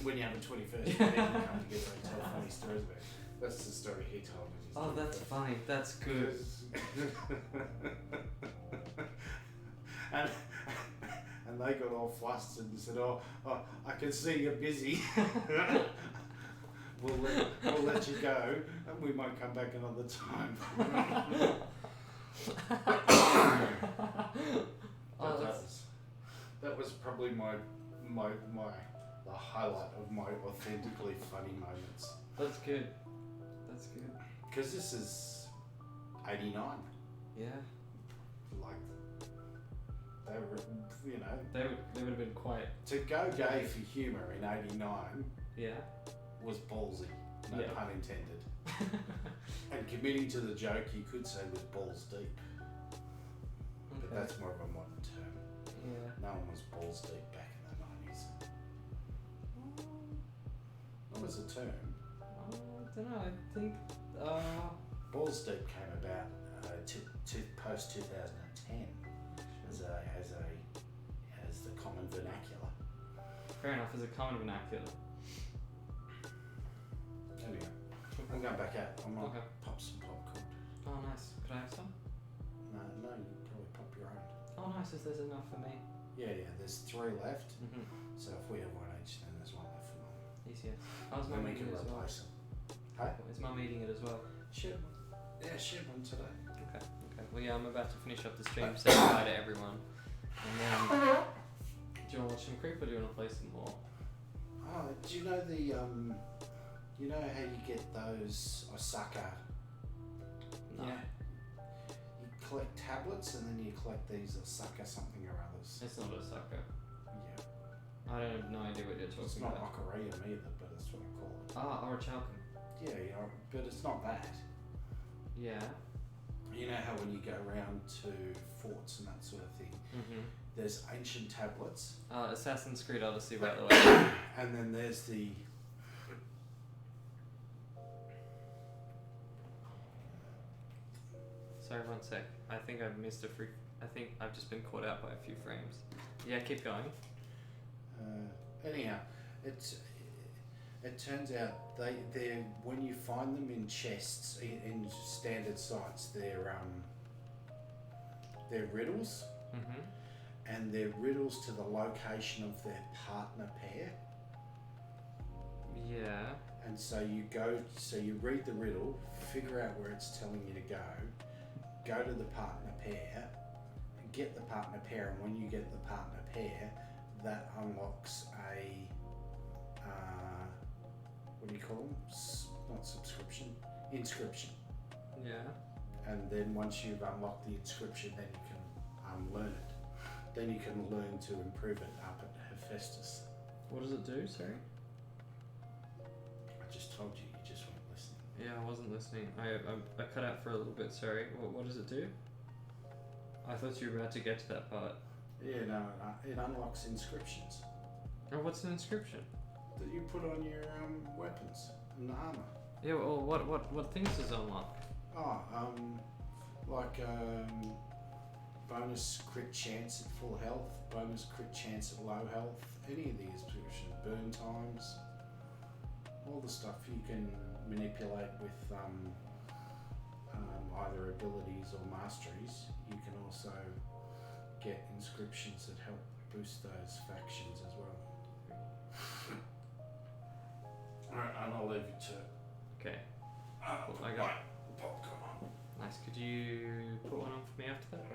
when you have a 21st, you come together and tell funny stories about it. That's the story he told at his
oh, that's
21st.
funny. That's good.
and they got all flustered and said, oh, I can see you're busy. we'll let you go and we might come back another time. That was probably the highlight of my authentically funny moments.
That's good. That's good.
Because this is 89.
Yeah.
Like, they were, you know.
They would have been quite.
To go gay for humour in 89
Yeah.
was ballsy, no
Yeah.
pun intended. And committing to the joke, you could say, was balls deep. But
Okay.
that's more of a modern term.
Yeah.
No one was balls deep back in the 90s. What was the term?
I don't know. I think.
Balls deep came about post 2010 as the common vernacular.
Fair enough. As a common vernacular.
Anyway, I'm going back out. I'm gonna
Okay.
pop some popcorn.
Oh, nice. Could I have some?
No, you can probably pop your own.
Oh, nice. If there's enough for me.
Yeah, there's 3 left.
Mhm.
So if we have one each, then there's one left for mum.
Easier. How's
Then
mum
we
eating
can
it as well?
replace them. Hey?
Is mum eating it as well?
Shit. Yeah, shit one today.
Okay. Okay. Well, yeah. I'm about to finish up the stream. Say bye to everyone. And then. Do you want to watch some creep or do you want to play some more?
Oh, do you know you know how you get those Osaka?
No.
Yeah. You collect tablets and then you collect these Osaka something or others.
It's not a sucker.
Yeah.
I don't have no idea what you're talking
It's not
about.
Ocarina either, but that's what I call it.
Ah, Orichalcum.
Yeah, but it's not that.
Yeah.
You know how when you go around to forts and that sort of thing,
Mhm.
there's ancient tablets,
Assassin's Creed Odyssey, by the way.
and then there's the
Sorry, one sec. I think I've missed a free. I think I've just been caught out by a few frames. Yeah, keep going.
anyhow, it turns out they're when you find them in chests in standard sites, they're riddles,
Mhm.
and they're riddles to the location of their partner pair.
Yeah.
And so you read the riddle, figure out where it's telling you to go to the partner pair, get the partner pair, and when you get the partner pair, that unlocks a what do you call them? Not subscription, inscription.
Yeah.
And then once you've unlocked the inscription, then you can unlearn it. Then you can learn to improve it up at Hephaestus.
What does it do? Sorry.
I just told you, you just weren't listening.
Yeah, I wasn't listening. I cut out for a little bit. Sorry. What does it do? I thought you were about to get to that part.
Yeah, no, it unlocks inscriptions
Oh, what's an inscription?
that you put on your weapons and armor.
Yeah. Well, what things does it unlock?
Oh, bonus crit chance at full health, bonus crit chance at low health, any of the inscriptions, burn times, all the stuff you can manipulate with either abilities or masteries. You can also get inscriptions that help boost those factions as well. Alright, and I'll leave you to it.
Okay.
Put
I got-
popcorn on.
Nice. Could you put one on for me after that?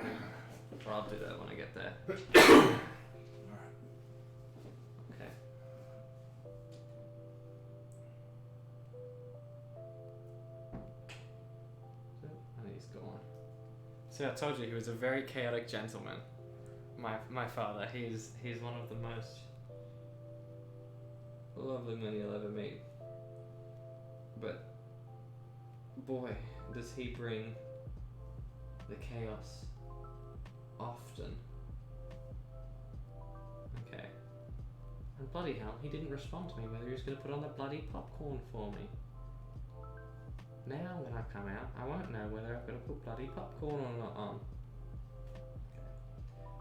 Or I'll do that when I get there.
Alright.
Okay. And he's gone. See, I told you he was a very chaotic gentleman. My father. He's one of the most lovely men you'll ever meet. But boy, does he bring the chaos often. bloody hell, he didn't respond to me whether he was going to put on the bloody popcorn for me. Now when I come out, I won't know whether I've got to put bloody popcorn or not on.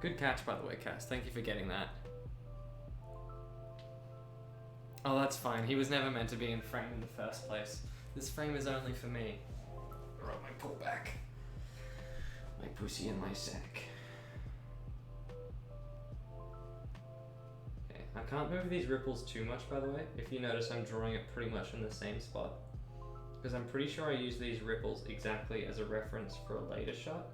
Good catch, by the way, Cass. Thank you for getting that. Oh, that's fine. He was never meant to be in frame in the first place. This frame is only for me. Rub my pull back. My pussy in my sack. Okay, I can't move these ripples too much, by the way. If you notice, I'm drawing it pretty much in the same spot. Because I'm pretty sure I use these ripples exactly as a reference for a later shot.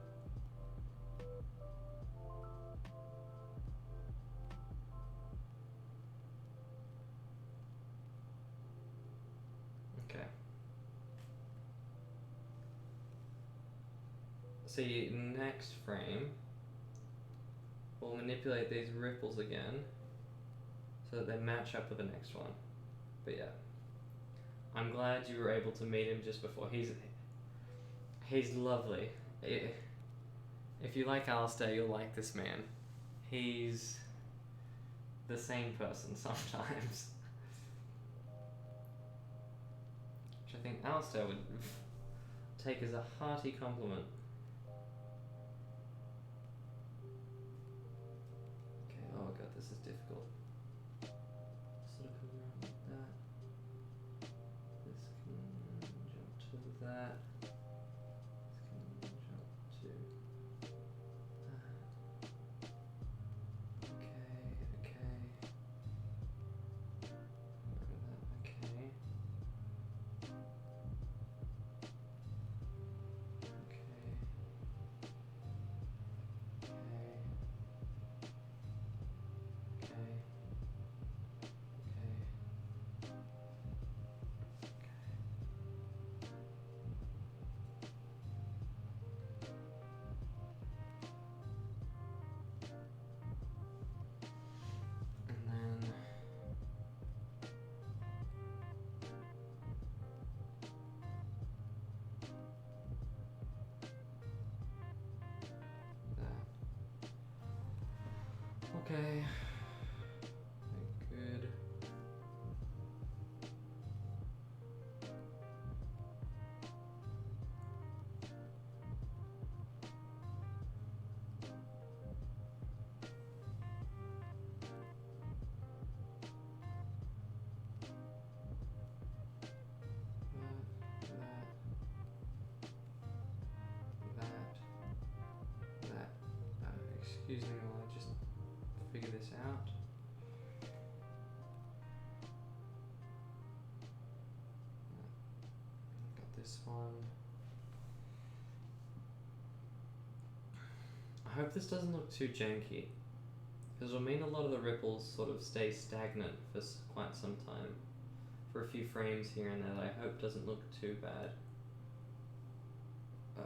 Okay. See, next frame, we'll manipulate these ripples again so that they match up with the next one. But yeah. I'm glad you were able to meet him just before. He's lovely. If you like Alistair, you'll like this man. He's the same person sometimes. Which I think Alistair would take as a hearty compliment. Okay, oh god, this is difficult. Sort of come around like that. This can jump to that. This can jump to that. Okay, okay. Okay. Okay. Good. Excuse me while I just figure this out. Got this one. I hope this doesn't look too janky, because it'll mean a lot of the ripples sort of stay stagnant for quite some time. For a few frames here and there that I hope doesn't look too bad. Oh.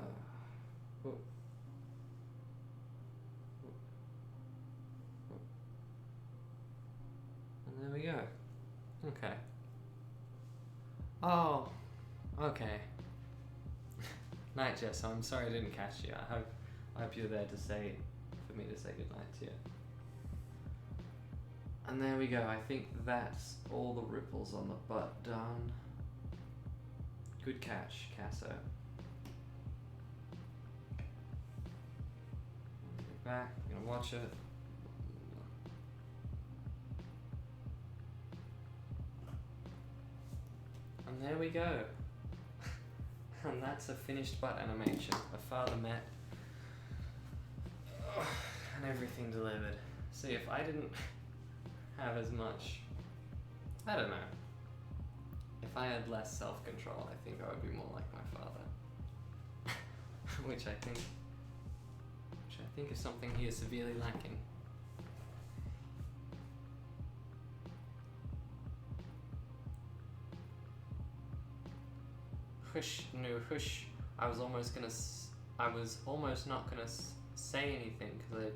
And there we go. Okay. Oh, okay. Night, Jess. I'm sorry I didn't catch you. I hope you're there to say, for me to say goodnight to you. And there we go. I think that's all the ripples on the butt done. Good catch, Casso. Get back. I'm gonna watch it. And there we go. And that's a finished butt animation. A father met. And everything delivered. See, if I didn't have as much, I don't know. If I had less self-control, I think I would be more like my father. which I think is something he is severely lacking. Hush, no, hush. I was almost not gonna say anything because I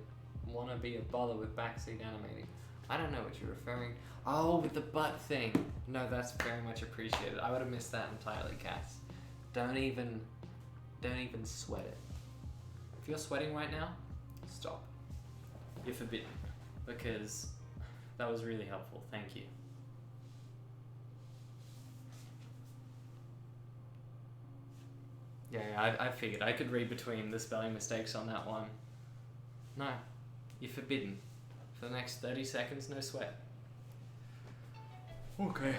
want to be a bother with backseat animating. I don't know what you're referring. Oh, with the butt thing. No, that's very much appreciated. I would have missed that entirely, Cass. Don't even sweat it. If you're sweating right now, stop. You're forbidden, because That was really helpful. Thank you. Yeah, I figured I could read between the spelling mistakes on that one. No, you're forbidden. For the next 30 seconds, no sweat. Okay.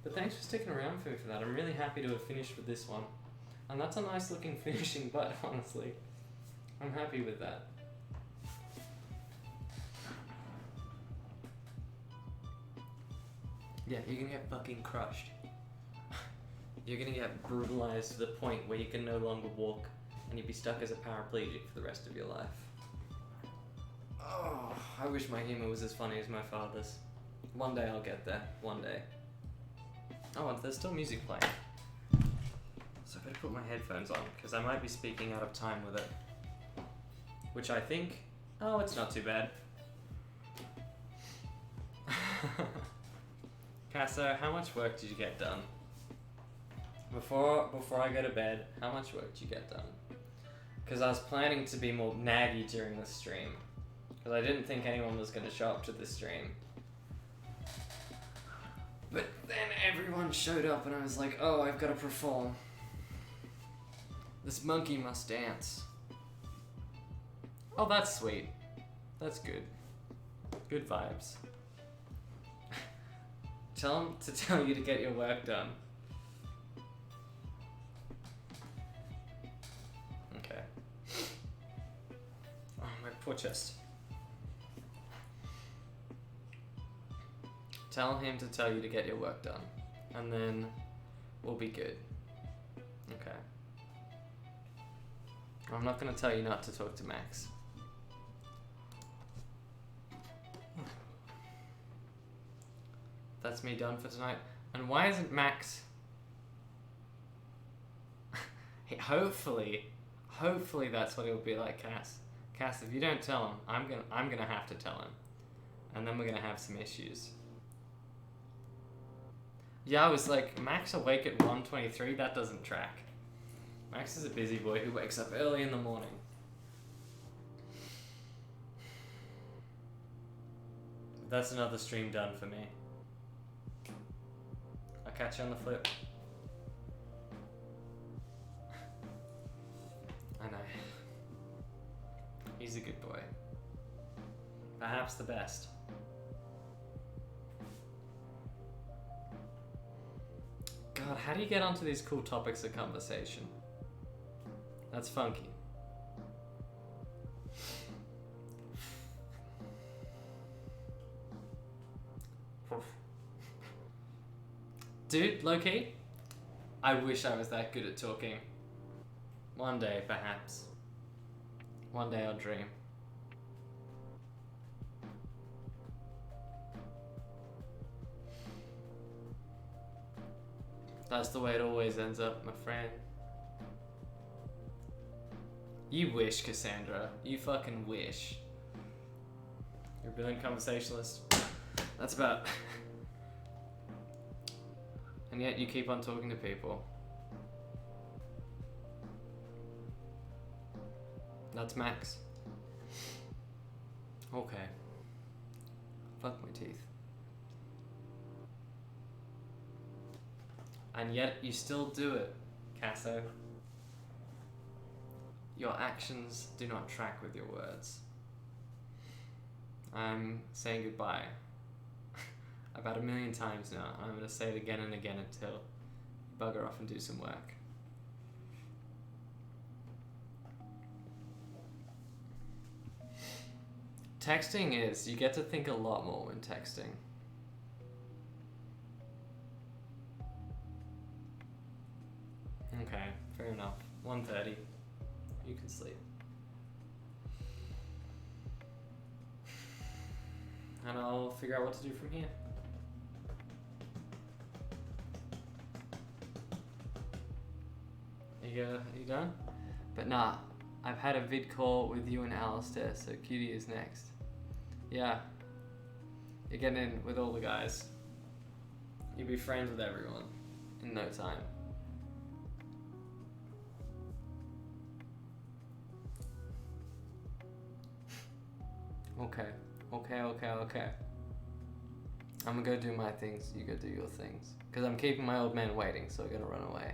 But thanks for sticking around for me for that. I'm really happy to have finished with this one. And that's a nice looking finishing butt, honestly. I'm happy with that. Yeah, you're gonna get fucking crushed. You're gonna get brutalized to the point where you can no longer walk and you'll be stuck as a paraplegic for the rest of your life. Oh, I wish my humor was as funny as my father's. One day I'll get there. One day. Oh, and there's still music playing. So I better put my headphones on, because I might be speaking out of time with it. Which I think... Oh, it's not too bad. Casso, how much work did you get done? Before I go to bed, how much work did you get done? Because I was planning to be more naggy during the stream. Because I didn't think anyone was going to show up to the stream. But then everyone showed up and I was like, oh, I've got to perform. This monkey must dance. Oh, that's sweet. That's good. Good vibes. Tell him to tell you to get your work done. Okay. Oh, my poor chest. Tell him to tell you to get your work done. And then we'll be good. Okay. I'm not going to tell you not to talk to Max. That's me done for tonight. And why isn't Max... hopefully that's what it'll be like, Cass. Cass, if you don't tell him, I'm gonna have to tell him. And then we're gonna have some issues. Yeah, I was like, Max awake at 1:23? That doesn't track. Max is a busy boy who wakes up early in the morning. That's another stream done for me. I'll catch you on the flip. I know. He's a good boy. Perhaps the best. God, how do you get onto these cool topics of conversation? That's funky. Dude, low-key, I wish I was that good at talking. One day, perhaps. One day I'll dream. That's the way it always ends up, my friend. You wish, Cassandra. You fucking wish. You're a brilliant conversationalist. That's about... And yet you keep on talking to people. That's Max. Okay. Fuck my teeth. And yet you still do it, Casso. Your actions do not track with your words. I'm saying goodbye. About 1 million times now. I'm going to say it again and again until you bugger off and do some work. Texting is, you get to think a lot more when texting. Okay, fair enough. 1:30. You can sleep. And I'll figure out what to do from here. Are you done? But nah, I've had a vid call with you and Alistair, so Cutie is next. Yeah. You're getting in with all the guys. You'll be friends with everyone in no time. Okay. I'm gonna go do my things, you go do your things. Because I'm keeping my old man waiting, so I'm gonna run away.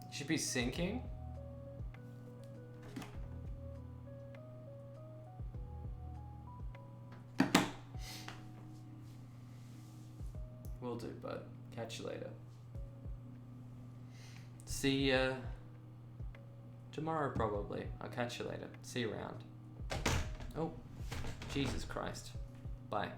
You should be sinking? Will do, bud. Catch you later. See ya tomorrow, probably. I'll catch you later. See you around. Oh, Jesus Christ. Bye.